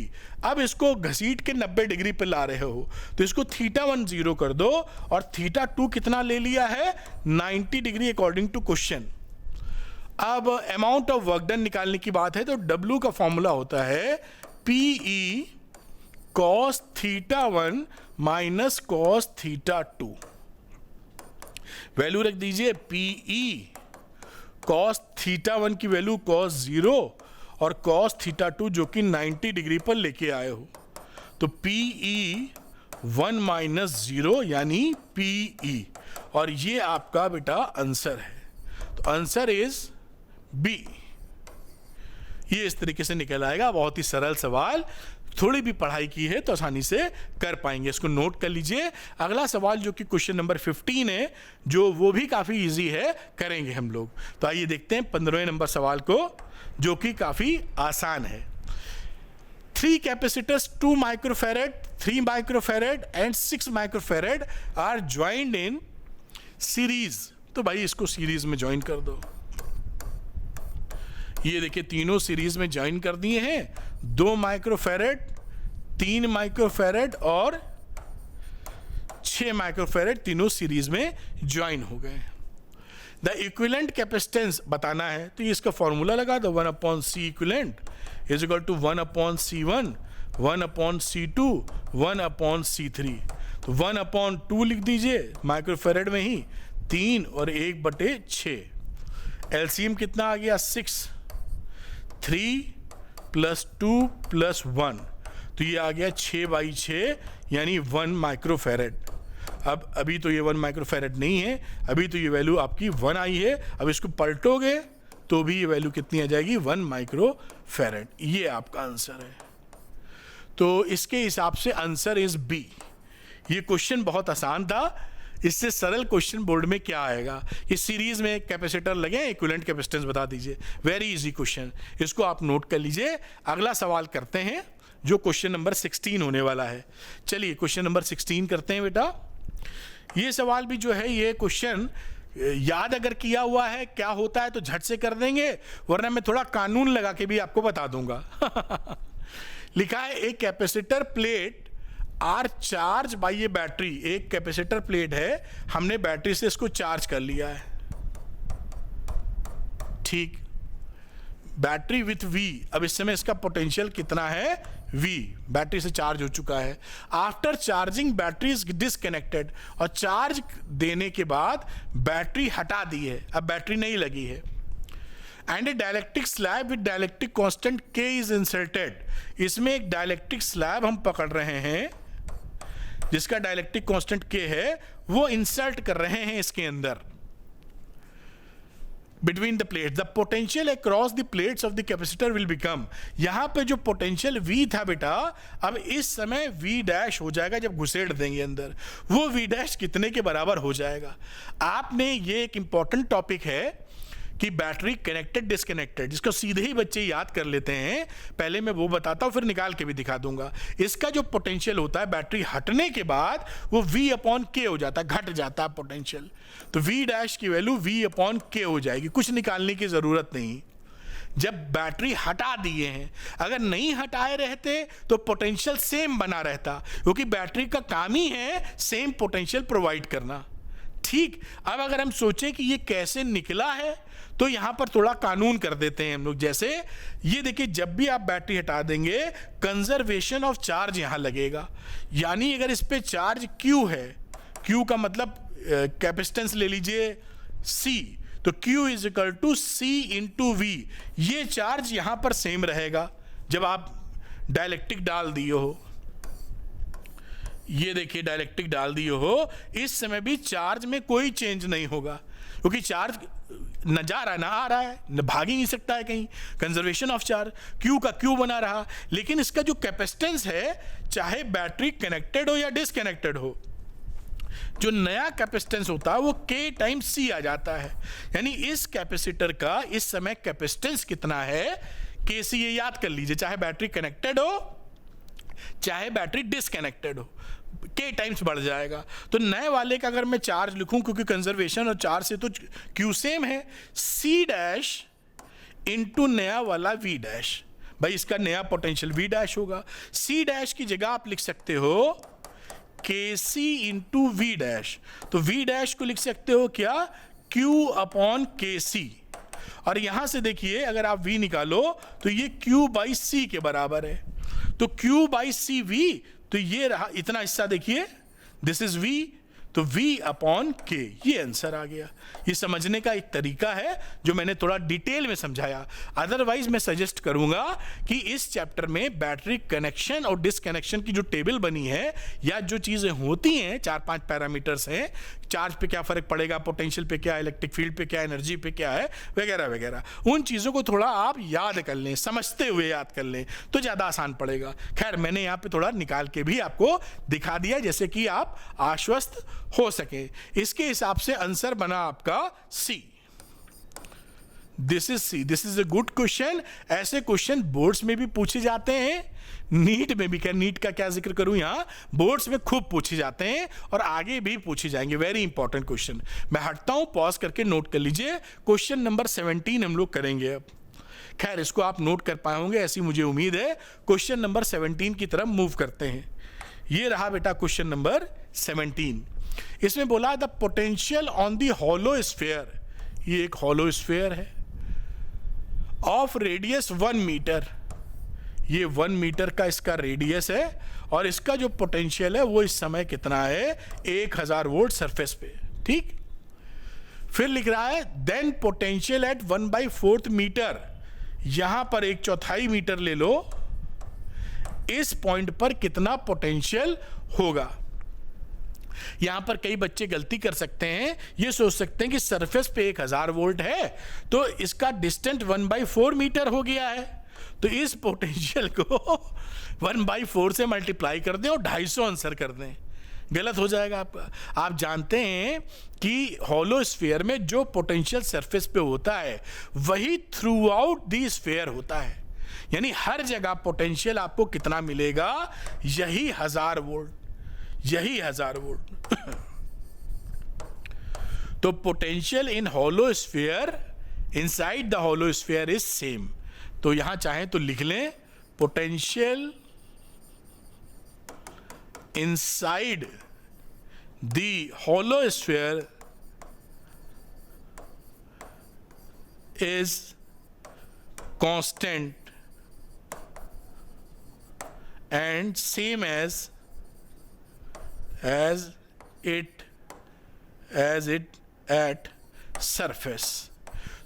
अब इसको घसीट के 90 डिग्री पे ला रहे हो तो इसको θ1 0 कर दो और θ2 कितना ले लिया है, 90 डिग्री अकॉर्डिंग टू क्वेश्चन। अब अमाउंट ऑफ वर्क डन निकालने की बात है तो W का फॉर्मूला होता है PE cos θ1 minus cos θ2। Value रख दीजिए PE cos θ1 की वैल्यू cos 0 और cos θ2 जो कि 90 डिग्री पर लेके आए हो, तो PE 1 - 0 यानी PE, और ये आपका बेटा आंसर है। तो आंसर इज B। ये इस तरीके से निकल आएगा, बहुत ही सरल सवाल, थोड़ी भी पढ़ाई की है तो आसानी से कर पाएंगे। इसको नोट कर लीजिए। अगला सवाल जो कि क्वेश्चन नंबर 15 है, जो वो भी काफ़ी इजी है, करेंगे हम लोग। तो आइए देखते हैं 15वें नंबर सवाल को, जो कि काफ़ी आसान है। 3 capacitors 2 microfarad, 3 microfarad and 6 microfarad are joined in series. तो भाई इसको सीरीज में ज्वाइन कर दो। ये देखिए तीनों सीरीज में ज्वाइन कर दिए हैं, 2 माइक्रोफेरेड, 3 माइक्रोफेरेड और 6 माइक्रोफेरेड, तीनों सीरीज में ज्वाइन हो गए। द इक्विवेलेंट कैपेसिटेंस बताना है, तो ये इसका फॉर्मूला लगा दो, 1/C equivalent is equal to 1/C1, 1/C2, 1/C3। तो 1/2 लिख दीजिए माइक्रोफेरेड में ही, 3 और 1/6। एलसीएम कितना आ गया, 6, 3 + 2 + 1, तो ये आ गया 6/6 यानी 1 माइक्रोफेरेड। अब अभी तो ये 1 माइक्रोफेरेड नहीं है, अभी तो ये वैल्यू आपकी 1 आई है। अब इसको पलटोगे तो भी ये वैल्यू कितनी आ जाएगी, 1 माइक्रोफेरेड। ये आपका आंसर है। तो इसके हिसाब से आंसर इज बी। ये क्वेश्चन बहुत आसान था, इससे सरल क्वेश्चन बोर्ड में क्या आएगा, इस सीरीज में कैपेसिटर लगे, इक्विवेलेंट कैपेसिटेंस बता दीजिए। वेरी इजी क्वेश्चन, इसको आप नोट कर लीजिए। अगला सवाल करते हैं जो क्वेश्चन नंबर 16 होने वाला है। चलिए क्वेश्चन नंबर 16 करते हैं बेटा। ये सवाल भी जो है, ये क्वेश्चन याद अगर किया हुआ है क्या होता है तो झट से कर देंगे, वरना मैं थोड़ा कानून लगा के भी आपको बता दूंगा। लिखा है एक capacitor plate are charge by ये बैटरी। एक कैपेसिटर प्लेट है, हमने बैटरी से इसको चार्ज कर लिया है, ठीक, बैटरी विथ V। अब इस समय इसका पोटेंशियल कितना है, V, बैटरी से चार्ज हो चुका है। After charging battery is disconnected, और चार्ज देने के बाद बैटरी हटा दी है, अब बैटरी नहीं लगी है। And A dielectric slab with dielectric constant K is inserted. इसमें एक डाइलेक्ट्रिक स्लैब हम पकड़ रहे हैं जिसका डाइलेक्ट्रिक कांस्टेंट K है, वो इंसर्ट कर रहे हैं इसके अंदर between the plates. The potential across the plates of the capacitor will become, यहां पे जो पोटेंशियल V था बेटा, अब इस समय V डैश हो जाएगा जब घुसेड़ देंगे अंदर, वो V डैश कितने के बराबर हो जाएगा। आपने ये एक इंपॉर्टेंट टॉपिक है कि बैटरी कनेक्टेड डिस्कनेक्टेड, जिसको सीधे ही बच्चे याद कर लेते हैं, पहले मैं वो बताता हूं फिर निकाल के भी दिखा दूंगा। इसका जो पोटेंशियल होता है बैटरी हटने के बाद वो V अपॉन K हो जाता है, घट जाता है पोटेंशियल, तो V डैश की वैल्यू V अपॉन K हो जाएगी, कुछ निकालने की जरूरत नहीं। जब बैटरी हटा दिए हैं, अगर नहीं हटाए रहते तो पोटेंशियल सेम बना रहता, क्योंकि बैटरी का काम ही है सेम पोटेंशियल प्रोवाइड करना। ठीक, अब अगर हम सोचें कि ये कैसे निकला है, तो यहां पर थोड़ा कानून कर देते हैं हम लोग। जैसे ये देखिए, जब भी आप बैटरी हटा देंगे कंजर्वेशन ऑफ चार्ज यहां लगेगा, यानी अगर इस पे चार्ज Q है, Q का मतलब कैपेसिटेंस ले लीजिए C, तो Q is equal to C into V, ये चार्ज यहां पर सेम रहेगा जब आप डाइलेक्ट्रिक डाल दिए हो। ये देखिए डाइलेक्ट्रिक डाल दिए हो, इस समय भी चार्ज में कोई चेंज नहीं होगा, क्योंकि चार्ज न जा रहा है ना आ रहा है, न भाग ही नहीं सकता है कहीं, कंजर्वेशन ऑफ चार्ज, Q का Q बना रहा। लेकिन इसका जो कैपेसिटेंस है, चाहे बैटरी कनेक्टेड हो या डिसकनेक्टेड हो, जो नया कैपेसिटेंस होता है वो K टाइम्स C आ जाता है। यानी इस कैपेसिटर का इस समय कैपेसिटेंस कितना है, KC, ये याद कर लीजिए, चाहे बैटरी कनेक्टेड हो चाहे बैटरी डिसकनेक्टेड हो, K टाइम्स बढ़ जाएगा। तो नए वाले का अगर मैं चार्ज लिखूं, क्योंकि कंजर्वेशन और चार्ज से तो Q सेम है, C डैश इंटू नया वाला V डैश, भाई इसका नया पोटेंशियल V डैश होगा। C डैश की जगह आप लिख सकते हो KC इंटू V डैश, तो V डैश को लिख सकते हो क्या, Q अपॉन KC, और यहां से देखिए अगर आप V निकालो तो ये Q बाई C के बराबर है, तो Q बाई C V, तो ये रहा इतना हिस्सा देखिए, दिस इज V, तो V अपॉन K, ये आंसर आ गया। ये समझने का एक तरीका है जो मैंने थोड़ा डिटेल में समझाया। अदरवाइज मैं सजेस्ट करूंगा कि इस चैप्टर में बैटरी कनेक्शन और डिसकनेक्शन की जो टेबल बनी है, या जो चीजें होती हैं, 4-5 पैरामीटर्स हैं, चार्ज पे क्या फर्क पड़ेगा, पोटेंशियल पे क्या, इलेक्ट्रिक फील्ड पे क्या, एनर्जी पे क्या है, वगैरह वगैरह, उन चीज़ों को थोड़ा आप याद कर लें, समझते हुए याद कर लें तो ज़्यादा आसान पड़ेगा। खैर मैंने यहाँ पे थोड़ा निकाल के भी आपको दिखा दिया, जैसे कि आप आश्वस्त हो सके। इसके हिसाब से आंसर बना आपका C। This is C, this is a good question. ऐसे क्वेश्चन बोर्ड्स में भी पूछे जाते हैं, नीट में भी, क्या नीट का क्या जिक्र करूं, यहाँ बोर्ड्स में खूब पूछे जाते हैं और आगे भी पूछे जाएंगे। Very important question. मैं हटता हूं, पॉज करके नोट कर लीजिए। क्वेश्चन नंबर 17 हम लोग करेंगे अब। खैर इसको आप नोट कर पाए होंगे ऐसी मुझे उम्मीद है। क्वेश्चन नंबर 17 की तरफ मूव करते हैं। ये रहा बेटा क्वेश्चन नंबर 17। इसमें बोला the potential on the hollow sphere, ये एक हॉलो स्फीयर है, ऑफ रेडियस 1 मीटर, ये 1 मीटर का इसका रेडियस है, और इसका जो पोटेंशियल है वो इस समय कितना है, 1000 वोल्ट सरफेस पे। ठीक, फिर लिख रहा है देन पोटेंशियल एट 1/4 मीटर, यहां पर 1/4 मीटर ले लो, इस पॉइंट पर कितना पोटेंशियल होगा। यहां पर कई बच्चे गलती कर सकते हैं, ये सोच सकते हैं कि सरफेस पे 1000 वोल्ट है तो इसका डिस्टेंस 1/4 मीटर हो गया है, तो इस पोटेंशियल को 1/4 से मल्टीप्लाई कर दें और 250 आंसर कर दें। गलत हो जाएगा आपका। आप जानते हैं कि हॉलो स्फीयर में जो पोटेंशियल सरफेस पे होता है वही थ्रू आउट दी स्फीयर होता है, यानी हर जगह पोटेंशियल आपको कितना मिलेगा, यही 1000 वोल्ट, यही 1000 वोल्ट। तो potential in hollow sphere inside the hollow sphere is same. तो यहां चाहें तो लिख लें potential inside the hollow sphere is constant and same as it at surface।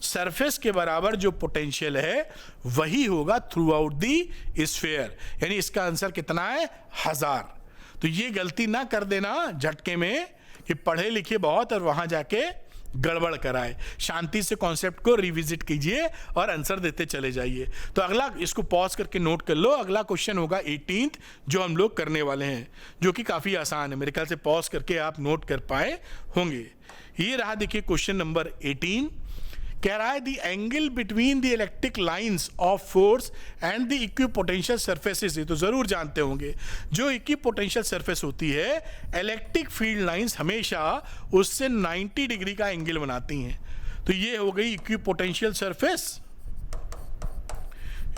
Surface के बराबर जो पोटेंशियल है वही होगा थ्रू आउट दी स्फीयर, यानी इसका आंसर कितना है 1000। तो ये गलती ना कर देना झटके में कि पढ़े लिखे बहुत और वहां जाके गड़बड़ कराए। शांति से कॉन्सेप्ट को रिविजिट कीजिए और आंसर देते चले जाइए। तो अगला इसको पॉज करके नोट कर लो, अगला क्वेश्चन होगा 18th जो हम लोग करने वाले हैं, जो कि काफ़ी आसान है। मेरे ख्याल से पॉज करके आप नोट कर पाए होंगे। ये रहा देखिए क्वेश्चन नंबर 18। कह रहा है the angle between the electric lines of force and the equipotential surfaces. ये तो जरूर जानते होंगे, जो इक्विपोटेंशियल सरफेस होती है इलेक्ट्रिक फील्ड लाइंस हमेशा उससे 90 डिग्री का एंगल बनाती हैं। तो ये हो गई इक्विपोटेंशियल सरफेस,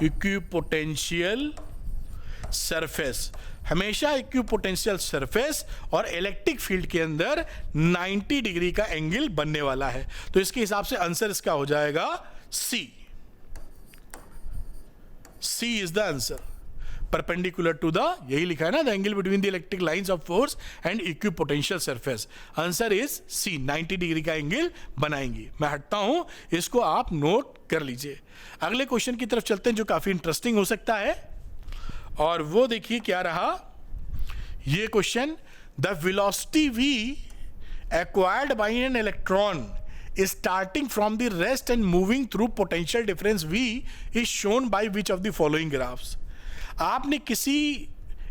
इक्विपोटेंशियल सरफेस हमेशा इक्विपोटेंशियल सरफेस और इलेक्ट्रिक फील्ड के अंदर 90 डिग्री का एंगल बनने वाला है। तो इसके हिसाब से आंसर इसका हो जाएगा C. C is the answer, perpendicular to the, यही लिखा है ना, the angle between the electric lines of force and equipotential surface. Answer is C, 90 degree का एंगल बनाएंगी। मैं हटता हूं, इसको आप नोट कर लीजिए। अगले क्वेश्चन की तरफ चलते हैं जो काफी इंटरेस्टिंग हो सकता है, और वो देखिए क्या रहा ये question. The velocity v acquired by an electron is starting from the rest and moving through potential difference v is shown by which of the following graphs। आपने किसी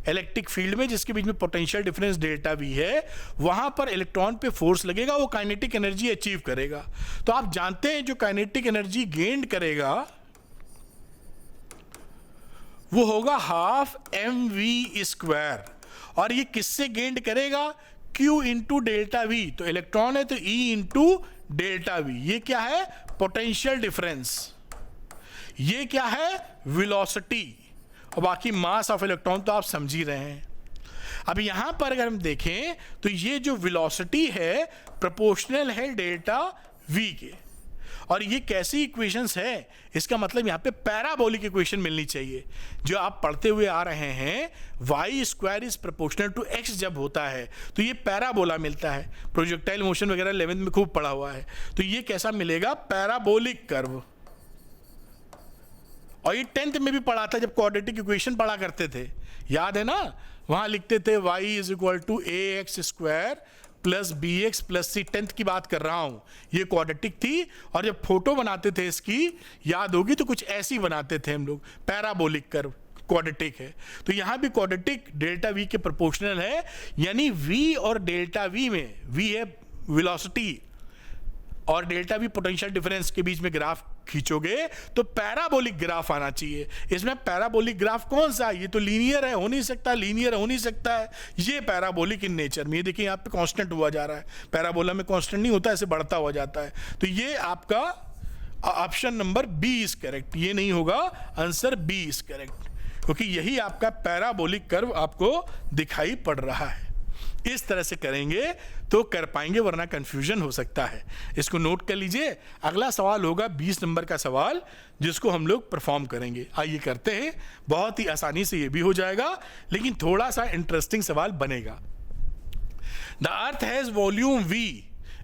इलेक्ट्रिक फील्ड में जिसके बीच में पोटेंशियल डिफरेंस डेल्टा वी है, वहां पर electron पे force लगेगा, वो काइनेटिक एनर्जी अचीव करेगा। तो आप जानते हैं जो काइनेटिक एनर्जी गेन करेगा वो होगा ½ mv², और ये किससे गेंड करेगा, Q इंटू डेल्टा वी। तो इलेक्ट्रॉन है तो E इंटू डेल्टा वी। ये क्या है, पोटेंशियल डिफरेंस। ये क्या है, वेलोसिटी, और बाकी मास ऑफ इलेक्ट्रॉन तो आप समझ ही रहे हैं। अब यहां पर अगर हम देखें तो ये जो वेलोसिटी है प्रोपोर्शनल है डेल्टा वी के, और ये कैसी इक्वेशंस है, इसका मतलब यहाँ पे पैराबोलिक इक्वेशन मिलनी चाहिए। जो आप पढ़ते हुए आ रहे हैं y² is proportional to x जब होता है तो ये पैराबोला मिलता है। प्रोजेक्टाइल मोशन वगैरह 11th में खूब पढ़ा हुआ है। तो ये कैसा मिलेगा, पैराबोलिक कर्व। और ये 10th में भी पढ़ा था जब क्वाड्रेटिक इक्वेशन पढ़ा करते थे, याद है ना, वहां लिखते थे y = ax² plus bx plus c। 10th की बात कर रहा हूं, ये क्वाड्रेटिक थी। और जब फोटो बनाते थे इसकी, याद होगी, तो कुछ ऐसी बनाते थे हम लोग, पैराबोलिक कर्व, क्वाड्रेटिक है। तो यहां भी क्वाड्रेटिक डेल्टा वी के प्रोपोर्शनल है, यानी v और डेल्टा वी में, v है वेलोसिटी और डेल्टा वी पोटेंशियल डिफरेंस के बीच में ग्राफ खींचोगे तो पैराबोलिक ग्राफ आना चाहिए। इसमें पैराबोलिक ग्राफ कौन सा है, ये तो लीनियर है, हो नहीं सकता, लीनियर हो नहीं सकता है। ये पैराबोलिक इन नेचर में, ये देखिए यहाँ पे कांस्टेंट हुआ जा रहा है, पैराबोला में कांस्टेंट नहीं होता, ऐसे बढ़ता हुआ जाता है। तो ये आपका option number B is correct, ये नहीं होगा, आंसर बी इज करेक्ट, क्योंकि यही आपका पैराबोलिक कर्व आपको दिखाई पड़ रहा है। इस तरह से करेंगे तो कर पाएंगे, वरना कंफ्यूजन हो सकता है। इसको नोट कर लीजिए। अगला सवाल होगा 20 नंबर का सवाल, जिसको हम लोग परफॉर्म करेंगे। आइए करते हैं, बहुत ही आसानी से ये भी हो जाएगा, लेकिन थोड़ा सा इंटरेस्टिंग सवाल बनेगा। The earth has volume v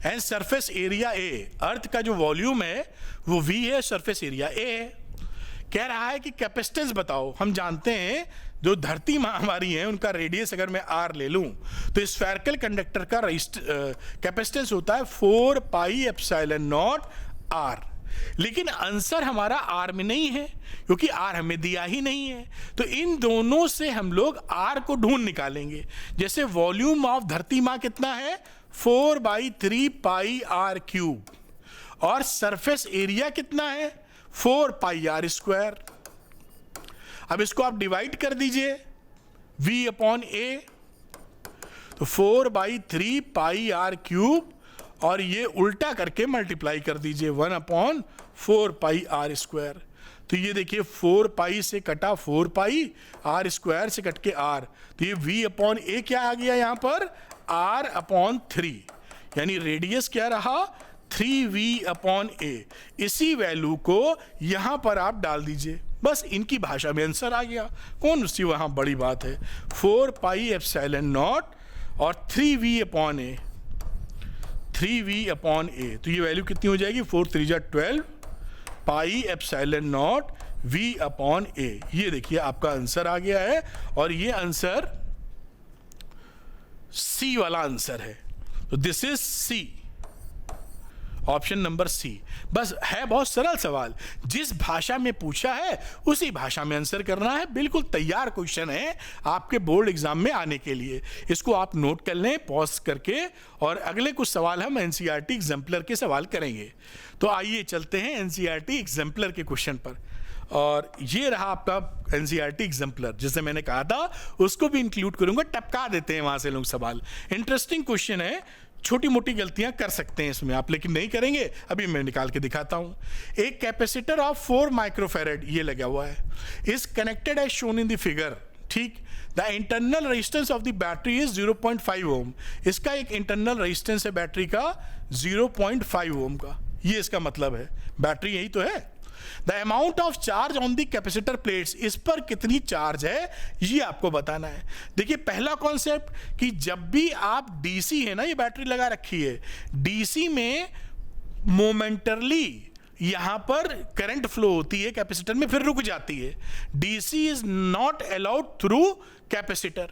and surface area a। अर्थ का जो वॉल्यूम है वो v है, सरफेस एरिया a है। कह रहा है कि कैपेसिटेंस बताओ। हम जानते हैं जो धरती माँ हमारी है उनका रेडियस अगर मैं r ले लूं तो स्फेरिकल कंडक्टर का कैपेसिटेंस होता है 4πε0 r। लेकिन आंसर हमारा r में नहीं है, क्योंकि r हमें दिया ही नहीं है। तो इन दोनों से हम लोग r को ढूंढ निकालेंगे। जैसे वॉल्यूम ऑफ धरती माँ कितना है, 4/3πr3, और सरफेस एरिया कितना है, 4πr²। अब इसको आप डिवाइड कर दीजिए v/a, तो 4/3πr3, और ये उल्टा करके मल्टीप्लाई कर दीजिए 1/4πr²। तो ये देखिए 4π से कटा 4πr² से कट के r, तो ये v/a क्या आ गया यहाँ पर, r/3, यानी रेडियस क्या रहा, 3v/a। इसी वैल्यू को यहां पर आप डाल दीजिए, बस इनकी भाषा में आंसर आ गया। कौन सी वहां बड़ी बात है, 4πε0 और 3v/a, 3v/a। तो ये वैल्यू कितनी हो जाएगी, 4 3 12, pi epsilon not v upon a। ये देखिए आपका आंसर आ गया है और ये आंसर C वाला आंसर है। तो this is C, option number C. बस है बहुत सरल सवाल, जिस भाषा में पूछा है उसी भाषा में आंसर करना है। बिल्कुल तैयार क्वेश्चन है आपके बोर्ड एग्जाम में आने के लिए। इसको आप नोट कर लें पॉज करके, और अगले कुछ सवाल हम एनसीईआरटी एग्जाम्पलर के सवाल करेंगे। तो आइए चलते हैं एनसीईआरटी एग्जाम्पलर के क्वेश्चन पर। और ये रहा आपका एनसीईआरटी एग्जाम्पलर, जैसे मैंने कहा था उसको भी इंक्लूड करूंगा, टपका देते हैं वहां से लोग सवाल। इंटरेस्टिंग क्वेश्चन है, छोटी मोटी गलतियां कर सकते हैं इसमें आप, लेकिन नहीं करेंगे। अभी मैं निकाल के दिखाता हूं। एक कैपेसिटर ऑफ 4 माइक्रोफैरेड ये लगा हुआ है, is connected as shown in the figure. ठीक, the internal resistance of the battery is 0.5 ohm. इसका एक इंटरनल रेजिस्टेंस है बैटरी का 0.5 ओम का, ये इसका मतलब है। बैटरी यही तो है। The amount of charge on the capacitor plates, इस पर कितनी चार्ज है ये आपको बताना है। देखिए पहला कॉन्सेप्ट कि जब भी आप डीसी है ना, ये बैटरी लगा रखी है, डीसी में मोमेंटरली यहां पर करंट फ्लो होती है कैपेसिटर में, फिर रुक जाती है। DC is not allowed through capacitor,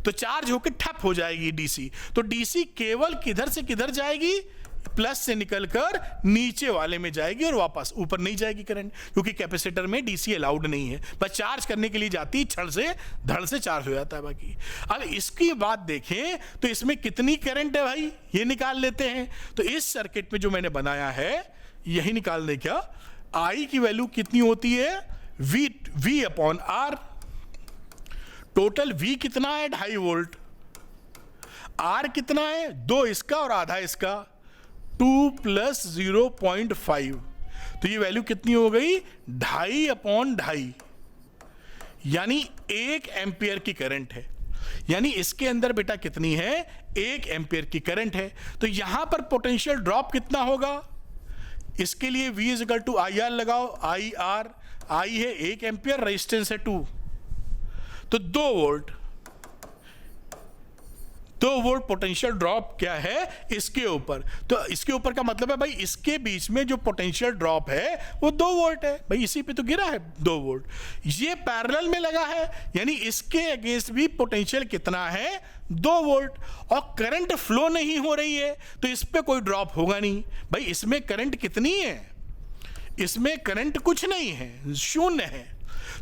तो चार्ज होकर ठप हो जाएगी डीसी। तो डीसी केवल किधर से किधर जाएगी, प्लस से निकलकर नीचे वाले में जाएगी और वापस ऊपर नहीं जाएगी करंट, क्योंकि कैपेसिटर में डीसी अलाउड नहीं है। बस चार्ज करने के लिए जाती है, क्षण से धड़ से चार्ज हो जाता है बाकी। अब इसकी बात देखें तो इसमें कितनी करंट है भाई, ये निकाल लेते हैं। तो इस सर्किट में जो मैंने बनाया है यही निकाल दे क्या, आई की वैल्यू कितनी होती है, V upon R। Total V कितना है 2.5 वोल्ट, R कितना है 2 इसका और आधा इसका, 2 + 0.5, तो ये वैल्यू कितनी हो गई 2.5 अपॉन 2.5, यानी 1 एम्पियर की करंट है। यानी इसके अंदर बेटा कितनी है, 1 एम्पियर की करंट है। तो यहां पर पोटेंशियल ड्रॉप कितना होगा, इसके लिए V = IR लगाओ, IR, I है 1 एम्पियर, रेजिस्टेंस है 2, तो 2 वोल्ट। 2 वोल्ट पोटेंशियल ड्रॉप क्या है इसके ऊपर। तो इसके ऊपर का मतलब है भाई इसके बीच में जो पोटेंशियल ड्रॉप है वो 2 वोल्ट है भाई, इसी पे तो गिरा है 2 वोल्ट। ये पैरेलल में लगा है, यानी इसके अगेंस्ट भी पोटेंशियल कितना है 2 वोल्ट, और करंट फ्लो नहीं हो रही है तो इस पे कोई ड्रॉप होगा नहीं। भाई इसमें करंट कितनी है, इसमें करंट कुछ नहीं है, शून्य है।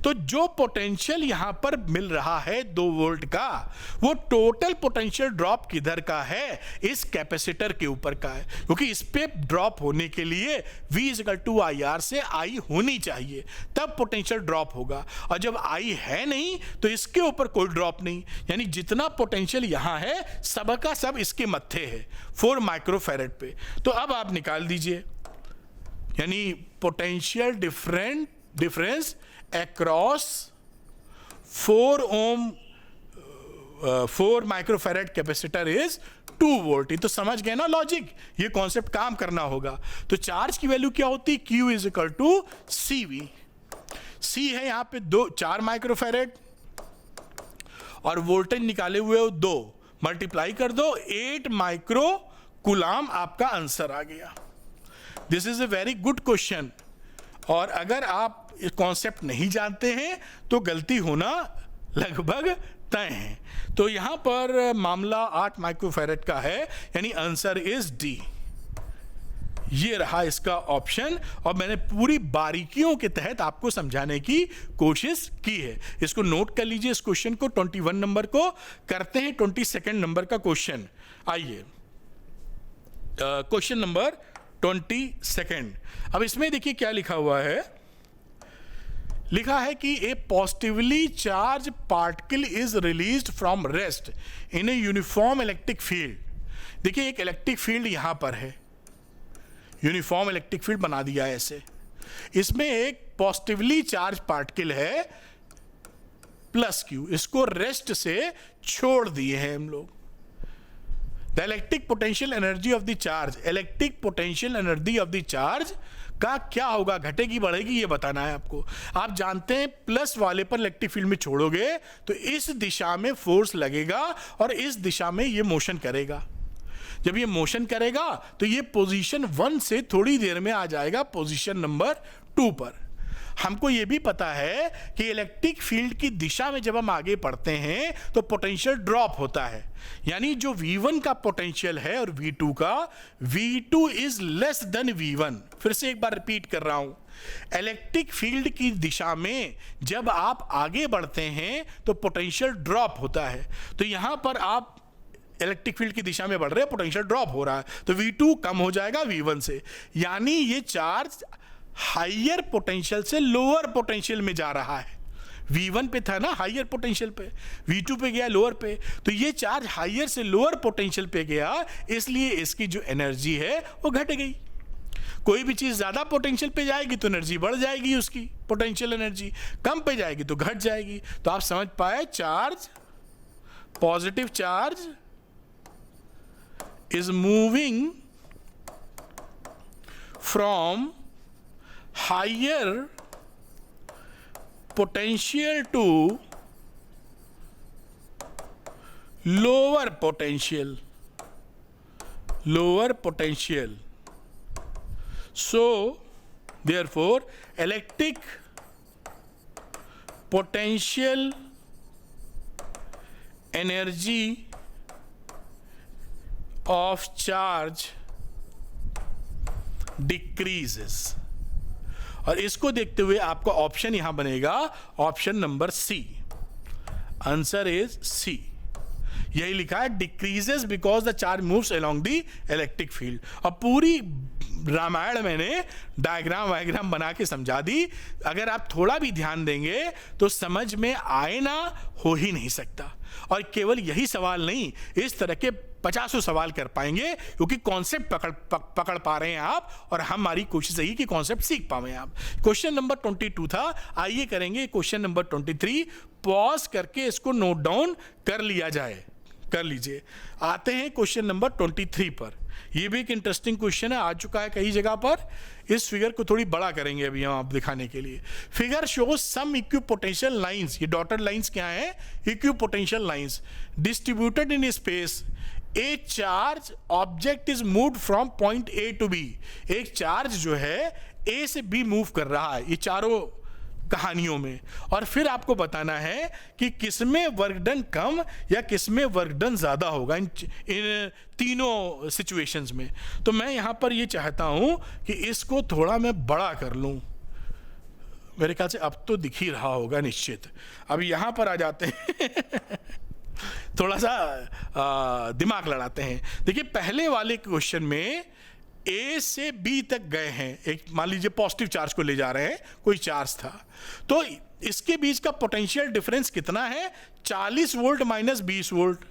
तो जो पोटेंशियल यहां पर मिल रहा है 2 वोल्ट का, वो टोटल पोटेंशियल ड्रॉप किधर का है, इस कैपेसिटर के ऊपर का है, क्योंकि इस पे ड्रॉप होने के लिए V = IR से I होनी चाहिए, तब पोटेंशियल ड्रॉप होगा। और जब I है नहीं तो इसके ऊपर कोई ड्रॉप नहीं, यानी जितना पोटेंशियल यहां है सबका सब इसके मत्थे है 4 माइक्रोफैरेड पे। तो अब आप निकाल दीजिए, यानी potential difference across 4 microfarad capacitor is 2 volt. तो समझ गए ना लॉजिक, ये कॉन्सेप्ट काम करना होगा। तो चार्ज की वैल्यू क्या होती है, Q = CV। C है यहां पे 4 माइक्रोफैरेड और वोल्टेज निकाले हुए 2, मल्टीप्लाई कर दो 8 माइक्रो कूलाम, आपका आंसर आ गया। This is a very good question, और अगर आप इस कॉन्सेप्ट नहीं जानते हैं तो गलती होना लगभग तय है। तो यहां पर मामला 8 माइक्रोफैरेड का है, यानी आंसर इज डी। ये रहा इसका ऑप्शन, और मैंने पूरी बारीकियों के तहत आपको समझाने की कोशिश की है। इसको नोट कर लीजिए, इस क्वेश्चन को 21 नंबर को करते हैं 22 नंबर का क्वेश्चन। आइए क्वेश्चन नंबर 22। अब इसमें देखिए क्या लिखा हुआ है, लिखा है कि a positively charged particle is released from rest in a uniform electric field. देखिए एक इलेक्ट्रिक फील्ड यहां पर है, यूनिफॉर्म इलेक्ट्रिक फील्ड बना दिया है ऐसे। इसमें एक पॉजिटिवली चार्ज पार्टिकल है +Q, इसको रेस्ट से छोड़ दिए हैं हम लोग। The electric potential energy of the charge, electric potential energy of the charge का क्या होगा, घटेगी बढ़ेगी, ये बताना है आपको। आप जानते हैं प्लस वाले पर इलेक्ट्रिक फील्ड में छोड़ोगे तो इस दिशा में फोर्स लगेगा और इस दिशा में ये मोशन करेगा। जब ये मोशन करेगा तो ये पोजीशन 1 से थोड़ी देर में आ जाएगा पोजीशन नंबर 2 पर। हमको ये भी पता है कि इलेक्ट्रिक फील्ड की दिशा में जब हम आगे बढ़ते हैं तो पोटेंशियल ड्रॉप होता है, यानी जो V1 का पोटेंशियल है और V2 का, V2 is less than V1। फिर से एक बार रिपीट कर रहा हूं, इलेक्ट्रिक फील्ड की दिशा में जब आप आगे बढ़ते हैं तो पोटेंशियल ड्रॉप होता है। तो यहां पर आप इलेक्ट्रिक फील्ड की दिशा में बढ़ रहे हैं, पोटेंशियल ड्रॉप हो रहा है, तो V2 कम हो जाएगा V1 से, यानी ये चार्ज हाइयर पोटेंशियल से लोअर पोटेंशियल में जा रहा है। V1 पे था ना हाइयर पोटेंशियल पे, V2 पे गया लोअर पे, तो ये चार्ज हाइयर से लोअर पोटेंशियल पे गया, इसलिए इसकी जो एनर्जी है वो घट गई। कोई भी चीज ज्यादा पोटेंशियल पे जाएगी तो एनर्जी बढ़ जाएगी, उसकी पोटेंशियल एनर्जी कम पे जाएगी तो घट जाएगी। तो आप समझ पाए, charge, positive charge is moving from higher potential to lower potential. So therefore electric potential energy of charge decreases। और इसको देखते हुए आपका ऑप्शन यहां बनेगा option number C. Answer is C. यही लिखा है, decreases because the charge moves along the electric field. और पूरी रामायण मैंने डायग्राम बना के समझा दी। अगर आप थोड़ा भी ध्यान देंगे तो समझ में आए ना हो ही नहीं सकता। और केवल यही सवाल नहीं, इस तरह के 50 सवाल कर पाएंगे, क्योंकि कॉन्सेप्ट पकड़ पा रहे हैं आप, और हमारी कोशिश यही कि कॉन्सेप्ट सीख पाए आप। क्वेश्चन नंबर 22 था, आइए करेंगे क्वेश्चन नंबर 23। पॉज करके इसको नोट डाउन कर लिया जाए, कर लीजिए। आते हैं क्वेश्चन नंबर 23 पर। ये भी एक इंटरेस्टिंग क्वेश्चन है, आ चुका है कई जगह पर। इस फिगर को थोड़ी बड़ा करेंगे अभी हम आप दिखाने के लिए। Figure shows some equipotential lines, ये डॉटेड लाइंस क्या है? Equipotential lines distributed in space. A charge object is moved from point A to B. एक चार्ज जो है ए से बी मूव कर रहा है, ये चारों कहानियों में। और फिर आपको बताना है कि किसमें वर्क डन कम या किसमें वर्क डन ज्यादा होगा इन तीनों सिचुएशंस में। तो मैं यहां पर ये चाहता हूं कि इसको थोड़ा मैं बड़ा कर लूं। मेरे ख्याल से अब तो दिख ही रहा होगा निश्चित। अब यहां पर आ जाते हैं थोड़ा सा दिमाग लड़ाते हैं। देखिए, पहले वाले क्वेश्चन में ए से बी तक गए हैं, एक मान लीजिए पॉजिटिव चार्ज को ले जा रहे हैं, कोई चार्ज था, तो इसके बीच का पोटेंशियल डिफरेंस कितना है? 40 वोल्ट माइनस 20 वोल्ट।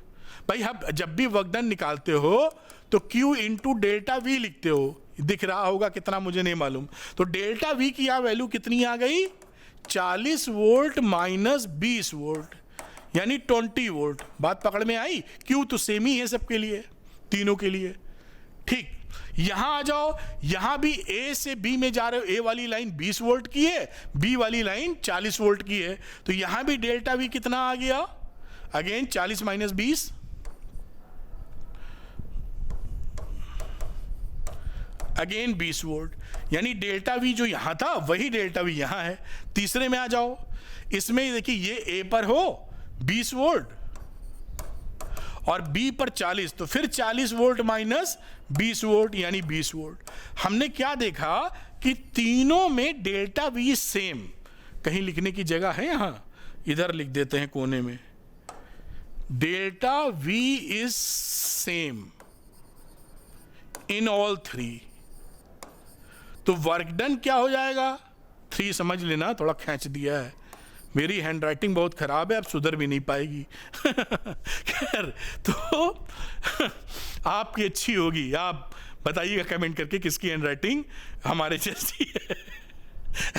भाई आप जब भी वर्क डन निकालते हो तो Q इंटू डेल्टा वी लिखते हो, दिख रहा होगा कितना मुझे नहीं मालूम। तो डेल्टा वी की यहाँ वैल्यू कितनी आ गई? 40 वोल्ट माइनस 20 वोल्ट, यानी 20 वोल्ट। बात पकड़ में आई? Q तो सेम ही है सबके लिए, तीनों के लिए। ठीक, यहां आ जाओ, यहां भी ए से बी में जा रहे हो, ए वाली लाइन 20 वोल्ट की है, बी वाली लाइन 40 वोल्ट की है, तो यहां भी डेल्टा वी कितना आ गया? अगेन 40 माइनस 20, अगेन 20 वोल्ट, यानी डेल्टा वी जो यहां था वही डेल्टा वी यहां है। तीसरे में आ जाओ, इसमें देखिए ये ए पर हो 20 वोल्ट और बी पर 40, तो फिर 40 वोल्ट माइनस 20 वोल्ट यानी 20 वोल्ट। हमने क्या देखा कि तीनों में डेल्टा वी सेम। कहीं लिखने की जगह है? यहां इधर लिख देते हैं कोने में, delta we is same in all 3। तो वर्क डन क्या हो जाएगा? 3 समझ लेना, थोड़ा खींच दिया है, मेरी हैंड राइटिंग बहुत खराब है, अब सुधर भी नहीं पाएगी। खैर, तो आपकी अच्छी होगी, आप बताइएगा कमेंट करके किसकी हैंड राइटिंग हमारे जैसी है।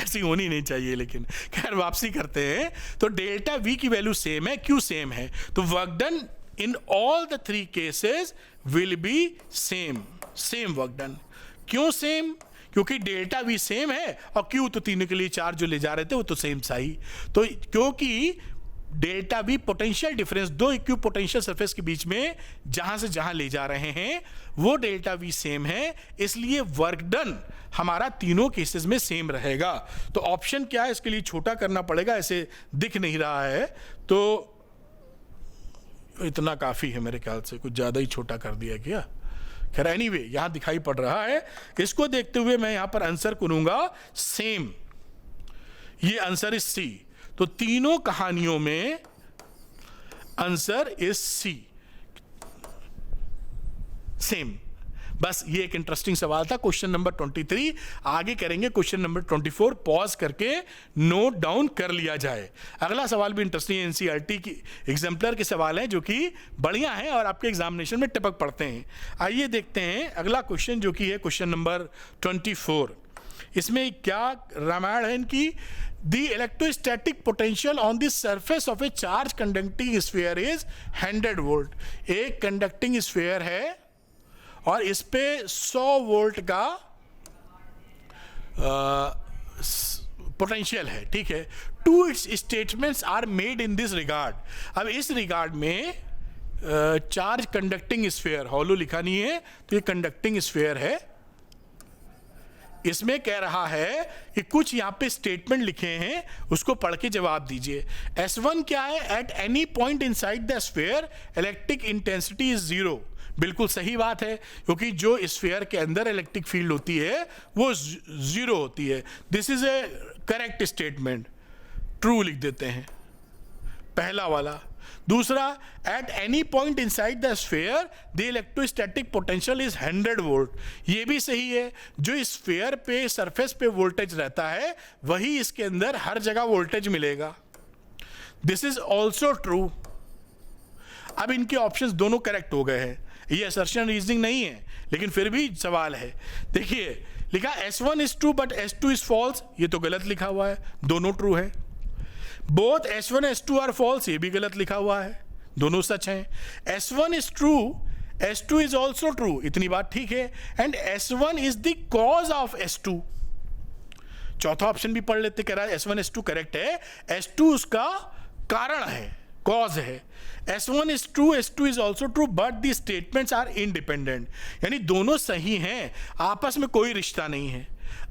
ऐसी होनी नहीं चाहिए, लेकिन खैर वापसी करते हैं। तो डेल्टा वी की वैल्यू सेम है, क्यू सेम है, तो work done in all the 3 cases will be same, same work done. क्यों सेम? क्योंकि डेल्टा वी सेम है और क्यू तो तीनों के लिए चार्ज जो ले जा रहे थे वो तो सेम सा ही। तो क्योंकि डेल्टा वी पोटेंशियल डिफरेंस, दो इक्वी पोटेंशियल सरफेस के बीच में जहां से जहां ले जा रहे हैं वो डेल्टा वी सेम है, इसलिए वर्क डन हमारा तीनों केसेस में सेम रहेगा। तो ऑप्शन क्या है, इसके लिए छोटा करना पड़ेगा, ऐसे दिख नहीं रहा है तो इतना काफी है मेरे ख्याल से, कुछ ज्यादा ही छोटा कर दिया क्या। खैर एनीवे यहां दिखाई पड़ रहा है। इसको देखते हुए मैं यहां पर आंसर करूंगा सेम, ये आंसर इज सी। तो तीनों कहानियों में आंसर इज सी, सेम। बस ये एक इंटरेस्टिंग सवाल था, क्वेश्चन नंबर 23। आगे करेंगे क्वेश्चन नंबर 24, पॉज करके नोट डाउन कर लिया जाए। अगला सवाल भी इंटरेस्टिंग, एनसीईआरटी की एग्जाम्पलर के सवाल हैं जो कि बढ़िया हैं और आपके एग्जामिनेशन में टपक पड़ते हैं। आइए देखते हैं अगला क्वेश्चन जो कि है क्वेश्चन नंबर 24। इसमें क्या रामायण है इनकी। The electrostatic potential on the surface of a charge conducting sphere is 100 volt। एक कंडक्टिंग स्फीयर है और इस पे 100 वोल्ट का पोटेंशियल है, ठीक है। Two its statements are made in this regard. अब इस रिगार्ड में चार्ज कंडक्टिंग स्फीयर, हॉलो लिखा नहीं है तो ये कंडक्टिंग स्फीयर है। इसमें कह रहा है कि कुछ यहां पे स्टेटमेंट लिखे हैं, उसको पढ़ के जवाब दीजिए। S1 क्या है, at any point inside the sphere electric intensity is 0। बिल्कुल सही बात है, क्योंकि जो स्फीयर के अंदर इलेक्ट्रिक फील्ड होती है वो 0 होती है। This is A correct statement, true लिख देते हैं पहला वाला। दूसरा, at any point inside the sphere the electrostatic potential is 100 volt. ये भी सही है, जो स्फीयर पे सरफेस पे वोल्टेज रहता है वही इसके अंदर हर जगह वोल्टेज मिलेगा। This is also true. अब इनके ऑप्शंस दोनों करेक्ट हो गए हैं, ये असर्शन रीजनिंग नहीं है लेकिन फिर भी सवाल है। देखिए लिखा S1 is true but S2 is false, ये तो गलत लिखा हुआ है, दोनों ट्रू है। Both S1 S2 are false, ये भी गलत लिखा हुआ है, दोनों सच हैं। S1 is true, S2 is also true, इतनी बात ठीक है। And S1 is the cause of S2। चौथा ऑप्शन भी पढ़ लेते, कह रहा है S1 S2 करेक्ट है, S2 उसका कारण है, कॉज है। S1 is true, S2 is also true but the statements are independent, यानी दोनों सही हैं, आपस में कोई रिश्ता नहीं है।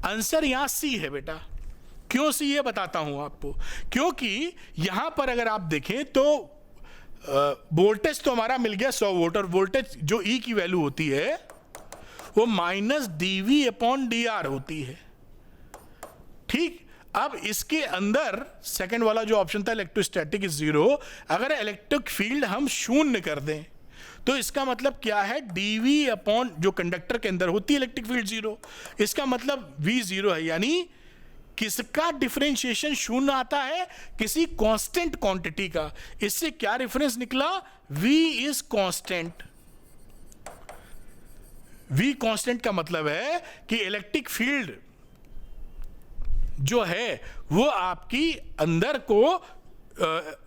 आंसर यहां सी है बेटा। क्यों सी है बताता हूं आपको, क्योंकि यहां पर अगर आप देखें तो वोल्टेज तो हमारा मिल गया 100 वोल्ट, और वोल्टेज जो E की वैल्यू होती है वो -dV/dr होती है, ठीक। अब इसके अंदर सेकंड वाला जो ऑप्शन था इलेक्ट्रोस्टैटिक इज 0, अगर इलेक्ट्रिक फील्ड हम शून्य कर दें तो इसका मतलब क्या है, dV/ जो कंडक्टर के अंदर होती है इलेक्ट्रिक फील्ड 0, इसका मतलब V 0 है, यानी किसका डिफरेंशिएशन शून्य आता है, किसी कांस्टेंट क्वांटिटी का। इससे क्या रेफरेंस निकला, V is constant. V constant का मतलब है कि इलेक्ट्रिक फील्ड जो है वो आपकी अंदर को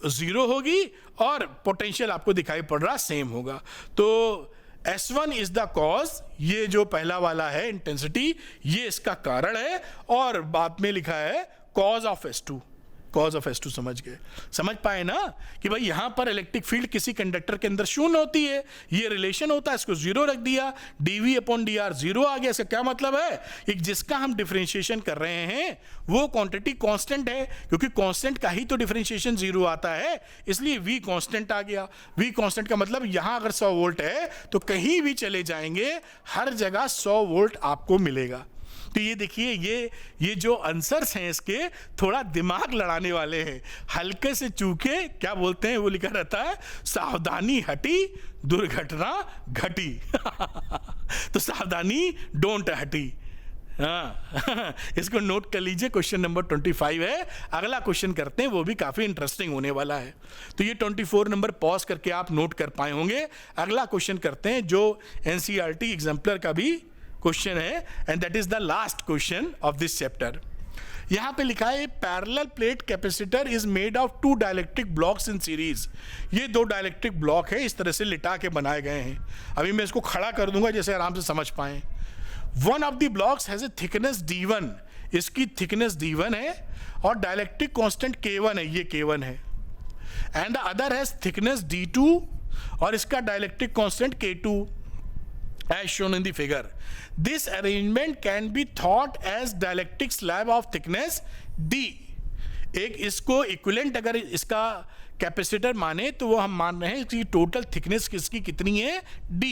0 होगी और पोटेंशियल आपको दिखाई पड़ रहा सेम होगा। तो S1 इज द कॉज, ये जो पहला वाला है इंटेंसिटी, ये इसका कारण है, और बाद में लिखा है cause of S2, cause of S2। समझ गए, समझ पाए ना कि भाई यहां पर इलेक्ट्रिक फील्ड किसी कंडक्टर के अंदर शून्य होती है, ये रिलेशन होता है, इसको 0 रख दिया, dV/dr 0 आ गया। इसका क्या मतलब है कि जिसका हम डिफरेंशिएशन कर रहे हैं वो क्वांटिटी कांस्टेंट है, क्योंकि कांस्टेंट का ही तो डिफरेंशिएशन 0 आता है, इसलिए V कांस्टेंट आ गया। V कांस्टेंट का मतलब यहां अगर 100 वोल्ट है तो कहीं भी चले जाएंगे हर जगह 100 वोल्ट आपको मिलेगा। तो ये देखिए, ये जो आंसर्स हैं इसके थोड़ा दिमाग लड़ाने वाले हैं, हल्के से चूके क्या बोलते हैं वो लिखा रहता है, सावधानी हटी दुर्घटना घटी। तो सावधानी डोंट हटी, हाँ। इसको नोट कर लीजिए, क्वेश्चन नंबर 25 है। अगला क्वेश्चन करते हैं, वो भी काफी इंटरेस्टिंग होने वाला है। तो ये 24 नंबर पॉज करके आप नोट कर पाए होंगे। अगला क्वेश्चन करते हैं जो एनसीईआरटी एग्जाम्पलर का भी क्वेश्चन है, and that is the last question of this chapter. यहां पे लिखा है parallel plate capacitor is made of 2 dielectric blocks in series. ये 2 डाइलेक्ट्रिक ब्लॉक है, इस तरह से लिटा के बनाए गए हैं। अभी मैं इसको खड़ा कर दूंगा जैसे आराम से समझ पाए। One of the blocks has a thickness D1, इसकी थिकनेस D1 है, और डाइलेक्ट्रिक कांस्टेंट K1 है, ये K1 है। And the other has thickness D2 और इसका dielectric constant K2 as shown in the figure. This arrangement can be thought as dielectric slab of thickness D. एक इसको equivalent अगर इसका कैपेसिटर माने तो वो हम मान रहे हैं इसकी टोटल थिकनेस किसकी कितनी है D,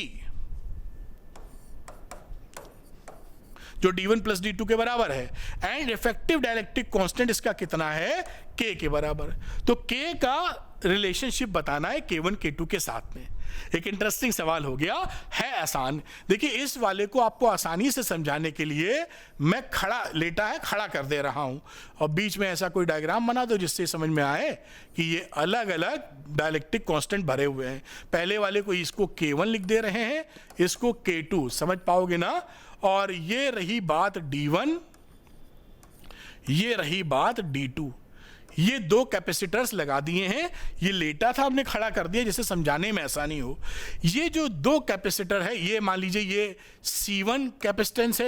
जो D1 प्लस D2 के बराबर है, एंड इफेक्टिव डाइलेक्ट्रिक कांस्टेंट इसका कितना है K के बराबर। तो K का रिलेशनशिप बताना है K1 K2 के साथ में। एक इंटरेस्टिंग सवाल हो गया है, आसान। देखिए इस वाले को आपको आसानी से समझाने के लिए मैं खड़ा कर दे रहा हूं और बीच में ऐसा कोई डायग्राम बना दो जिससे समझ में आए कि ये अलग अलग डाइलेक्ट्रिक कांस्टेंट भरे हुए हैं। पहले वाले को इसको K1 लिख दे रहे हैं, इसको K2, समझ पाओगे ना। और ये रही बात D1, ये रही बात D2, ये दो कैपेसिटर्स लगा दिए हैं। ये लेटा था, हमने खड़ा कर दिया जिससे समझाने में आसानी हो। ये जो दो कैपेसिटर है, ये मान लीजिए ये C1 कैपेसिटेंस है,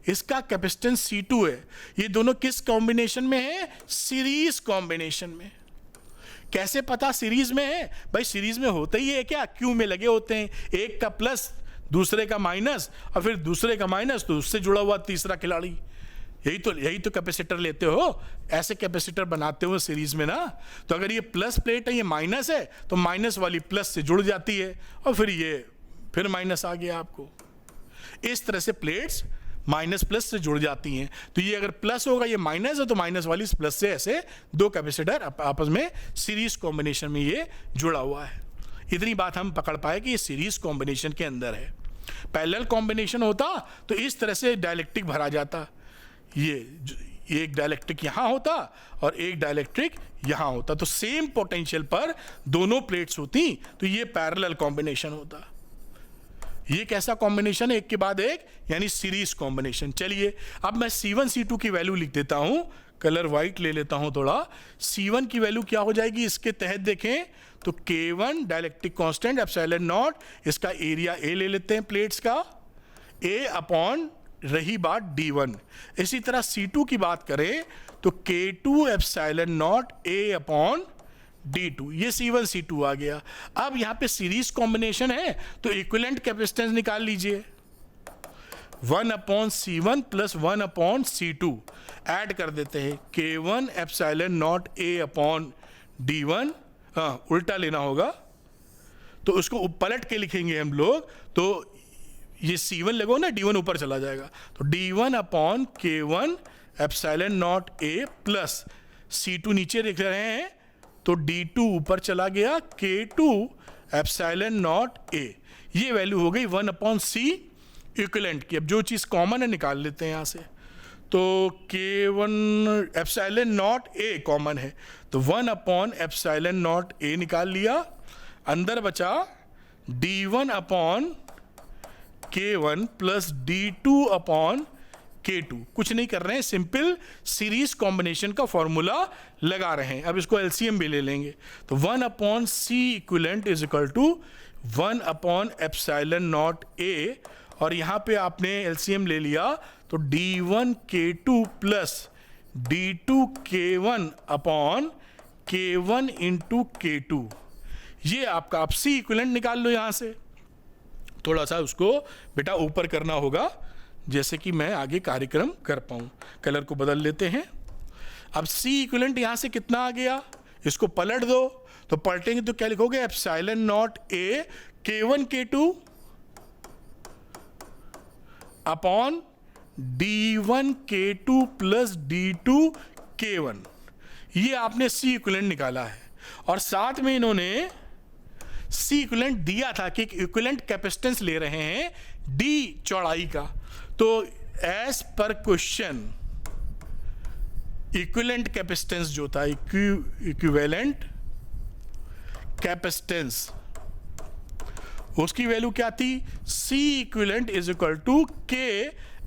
इसका कैपेसिटेंस C2 है। ये दोनों किस कॉम्बिनेशन में है? सीरीज कॉम्बिनेशन में। कैसे पता सीरीज में है? भाई सीरीज में होता ही है क्या, क्यू में लगे होते हैं, एक का प्लस दूसरे का माइनस और फिर दूसरे का माइनस तो उससे जुड़ा हुआ तीसरा खिलाड़ी। यही तो कैपेसिटर लेते हो, ऐसे कैपेसिटर बनाते हो सीरीज में ना। तो अगर ये प्लस प्लेट है, ये माइनस है, तो माइनस वाली प्लस से जुड़ जाती है और फिर माइनस आ गया आपको। इस तरह से प्लेट्स माइनस प्लस से जुड़ जाती हैं। तो ये अगर प्लस होगा, ये माइनस है, तो माइनस वाली प्लस से ऐसे दो कैपेसिटर आपस में सीरीज कॉम्बिनेशन में ये जुड़ा हुआ है। इतनी बात हम पकड़ पाए कि ये सीरीज कॉम्बिनेशन के अंदर है। पैरेलल कॉम्बिनेशन होता तो इस तरह से डाइलेक्ट्रिक भरा जाता। ये एक डाइलेक्ट्रिक यहां होता और एक डाइलेक्ट्रिक यहां होता, तो सेम पोटेंशियल पर दोनों प्लेट्स होती, तो ये पैरेलल कॉम्बिनेशन होता। ये कैसा कॉम्बिनेशन है, एक के बाद एक, यानी सीरीज कॉम्बिनेशन। चलिए अब मैं C1 C2 की वैल्यू लिख देता हूं, कलर वाइट ले लेता हूं थोड़ा। C1 की वैल्यू क्या हो जाएगी इसके तहत देखें तो K1 dielectric constant epsilon not, इसका एरिया A ले लेते हैं प्लेट्स का, A अपॉन रही बात D1। इसी तरह C2 की बात करें तो K2 epsilon naught A upon D2। ये C1 C2 आ गया। अब यहाँ पे सीरीज कॉम्बिनेशन है तो इक्विवेलेंट कैपेसिटेंस निकाल लीजिए, 1 upon C1 plus 1 upon C2 add कर देते हैं, K1 epsilon naught A upon D1। उल्टा लेना होगा तो उसको पलट के लिखेंगे हम लोग, तो ये C1 लगो ना, D1 ऊपर चला जाएगा, तो D1 upon K1 epsilon naught A plus C2 नीचे लिख रहे हैं तो D2 ऊपर चला गया, K2 एप्सिलॉन नॉट A। ये वैल्यू हो गई 1 अपॉन C इक्विवेलेंट की। अब जो चीज़ कॉमन है निकाल लेते हैं यहाँ से, तो K1 epsilon naught A common है तो 1 अपॉन एप्सिलॉन नॉट A निकाल लिया, अंदर बचा D1 upon K1 plus D2 upon K2। कुछ नहीं कर रहे हैं, सिंपल सीरीज कॉम्बिनेशन का फॉर्मूला लगा रहे हैं। अब इसको एलसीएम भी ले लेंगे तो 1 upon C equivalent is equal to 1 upon epsilon naught A, और यहाँ पे आपने एलसीएम ले लिया तो D1 K2 plus D2 K1 upon K1 into K2। ये आपका, आप C इक्विवेलेंट निकाल लो यहाँ से। थोड़ा सा उसको बेटा ऊपर करना होगा जैसे कि मैं आगे कार्यक्रम कर पाऊँ। कलर को बदल लेते हैं। अब C इक्विवेलेंट यहाँ से कितना आ गया, इसको पलट दो, तो पलटेंगे तो क्या लिखोगे, epsilon naught A K1 K2 upon D1 K2 plus D2 K1। ये आपने C इक्विवेलेंट निकाला है और साथ में इन्होंने C इक्विवेलेंट दिया था कि एक इक्विवेलेंट कैपेसिटेंस ले रहे हैं D चौड़ाई का। तो as per question equivalent capacitance जो था, इक्विवेलेंट कैपेसिटेंस, उसकी वैल्यू क्या थी, C equivalent is equal to K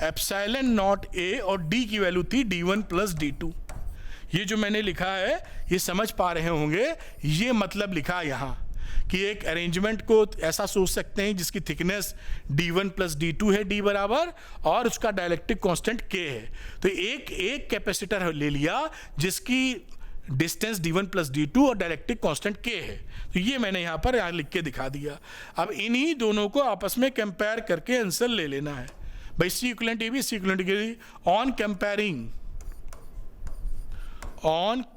epsilon naught A और D की वैल्यू थी D1 प्लस D2। ये जो मैंने लिखा है ये समझ पा रहे होंगे, ये मतलब लिखा यहाँ कि एक अरेंजमेंट को ऐसा सोच सकते हैं जिसकी थिकनेस D1 प्लस D2 है, D बराबर, और उसका डाइलेक्ट्रिक कांस्टेंट K है। तो एक कैपेसिटर ले लिया जिसकी डिस्टेंस d1 प्लस d2 और डायरेक्ट्रिक कांस्टेंट k है। तो ये मैंने यहाँ लिख के दिखा दिया। अब इन्हीं दोनों को आपस में कंपेयर करके आंसर ले लेना है भाई। C equivalent A B, C equivalent A B, on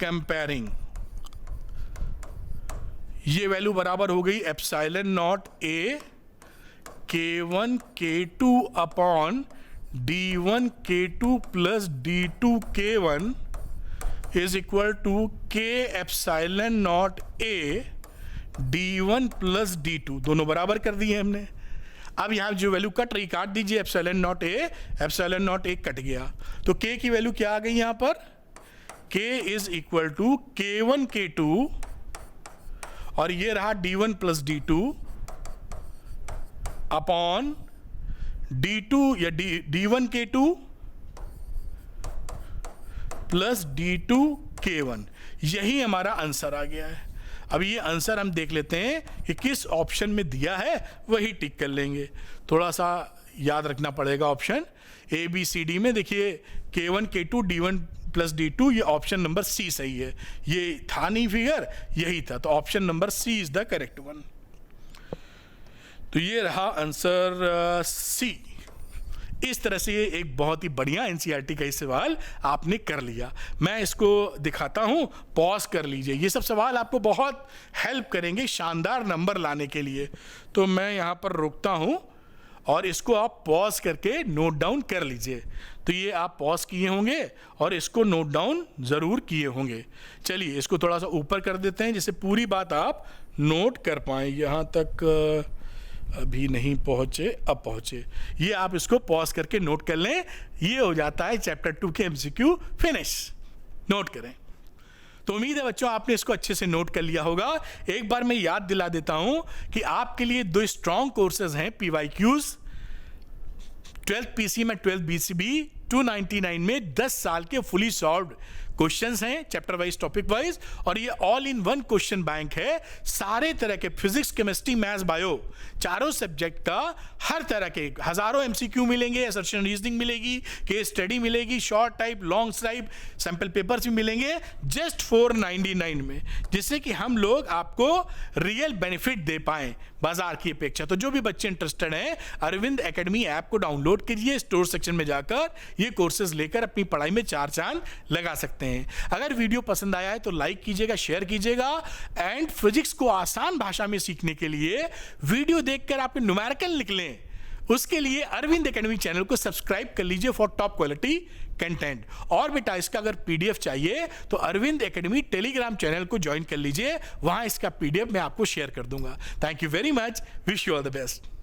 comparing ये वैल्यू बराबर हो गई epsilon naught A k1 k2 upon d1 k2 plus d2 k1 is equal to k epsilon naught a d1 plus d2, दोनों बराबर कर दिए हमने। अब यहां जो वैल्यू कट रही काट दीजिए, एप्सिलॉन नॉट a कट गया, तो k की वैल्यू क्या आ गई यहां पर, k is equal to k1 k2 और ये रहा d1 plus d2 upon d2 या d1 k2 plus d2 k1। यही हमारा आंसर आ गया है। अब ये आंसर हम देख लेते हैं कि किस ऑप्शन में दिया है, वही टिक कर लेंगे। थोड़ा सा याद रखना पड़ेगा option A B C D में। देखिए k1 k2 d1 plus d2, ये ऑप्शन नंबर सी सही है। ये था नहीं फिगर, यही था, तो option number C is the correct one. तो ये रहा आंसर सी। इस तरह से एक बहुत ही बढ़िया एनसीईआरटी का सवाल आपने कर लिया। मैं इसको दिखाता हूं, पॉज कर लीजिए। ये सब सवाल आपको बहुत हेल्प करेंगे शानदार नंबर लाने के लिए। तो मैं यहां पर रुकता हूं और इसको आप पॉज करके नोट डाउन कर लीजिए। तो ये आप पॉज किए होंगे और इसको नोट डाउन ज़रूर किए होंगे। चलिए इसको थोड़ा सा ऊपर कर देते हैं जिससे पूरी बात आप नोट कर पाएँ। यहाँ तक अभी नहीं पहुँचे, अब पहुँचे। ये आप इसको पॉज करके नोट कर लें। ये हो जाता है चैप्टर 2 के MCQ फिनिश। नोट करें। तो उम्मीद है बच्चों आपने इसको अच्छे से नोट कर लिया होगा। एक बार मैं याद दिला देता हूं कि आपके लिए 2 स्ट्रॉन्ग कोर्सेज हैं PYQs। 12th PC में 12th BCB 299 में 10 साल के फुली सॉल्व्ड क्वेश्चंस हैं, चैप्टर वाइज टॉपिक वाइज, और ये all in one question bank है। सारे तरह के फिजिक्स केमिस्ट्री मैथ्स बायो चारों सब्जेक्ट का हर तरह के हजारों MCQ मिलेंगे, असर्शन रीजनिंग मिलेगी, केस स्टडी मिलेगी, short type long type sample papers भी मिलेंगे जस्ट 499 में, जिससे कि हम लोग आपको रियल बेनिफिट दे पाएं बाजार की अपेक्षा। तो जो भी बच्चे इंटरेस्टेड हैं अरविंद एकेडमी ऐप को डाउनलोड कीजिए, स्टोर सेक्शन में जाकर ये कोर्सेज लेकर अपनी पढ़ाई में 4 चांद लगा सकते हैं। अगर वीडियो पसंद आया है तो लाइक कीजिएगा, शेयर कीजिएगा। एंड फिजिक्स को आसान भाषा में सीखने के लिए वीडियो देखकर आप न्यूमेरिकल लिख लें, उसके लिए अरविंद एकेडमी चैनल को सब्सक्राइब कर लीजिए फॉर टॉप क्वालिटी कंटेंट। और बेटा इसका अगर PDF चाहिए तो अरविंद एकेडमी टेलीग्राम चैनल को ज्वाइन कर लीजिए, वहां इसका PDF मैं आपको शेयर कर दूंगा। Thank you very much, wish you all the best.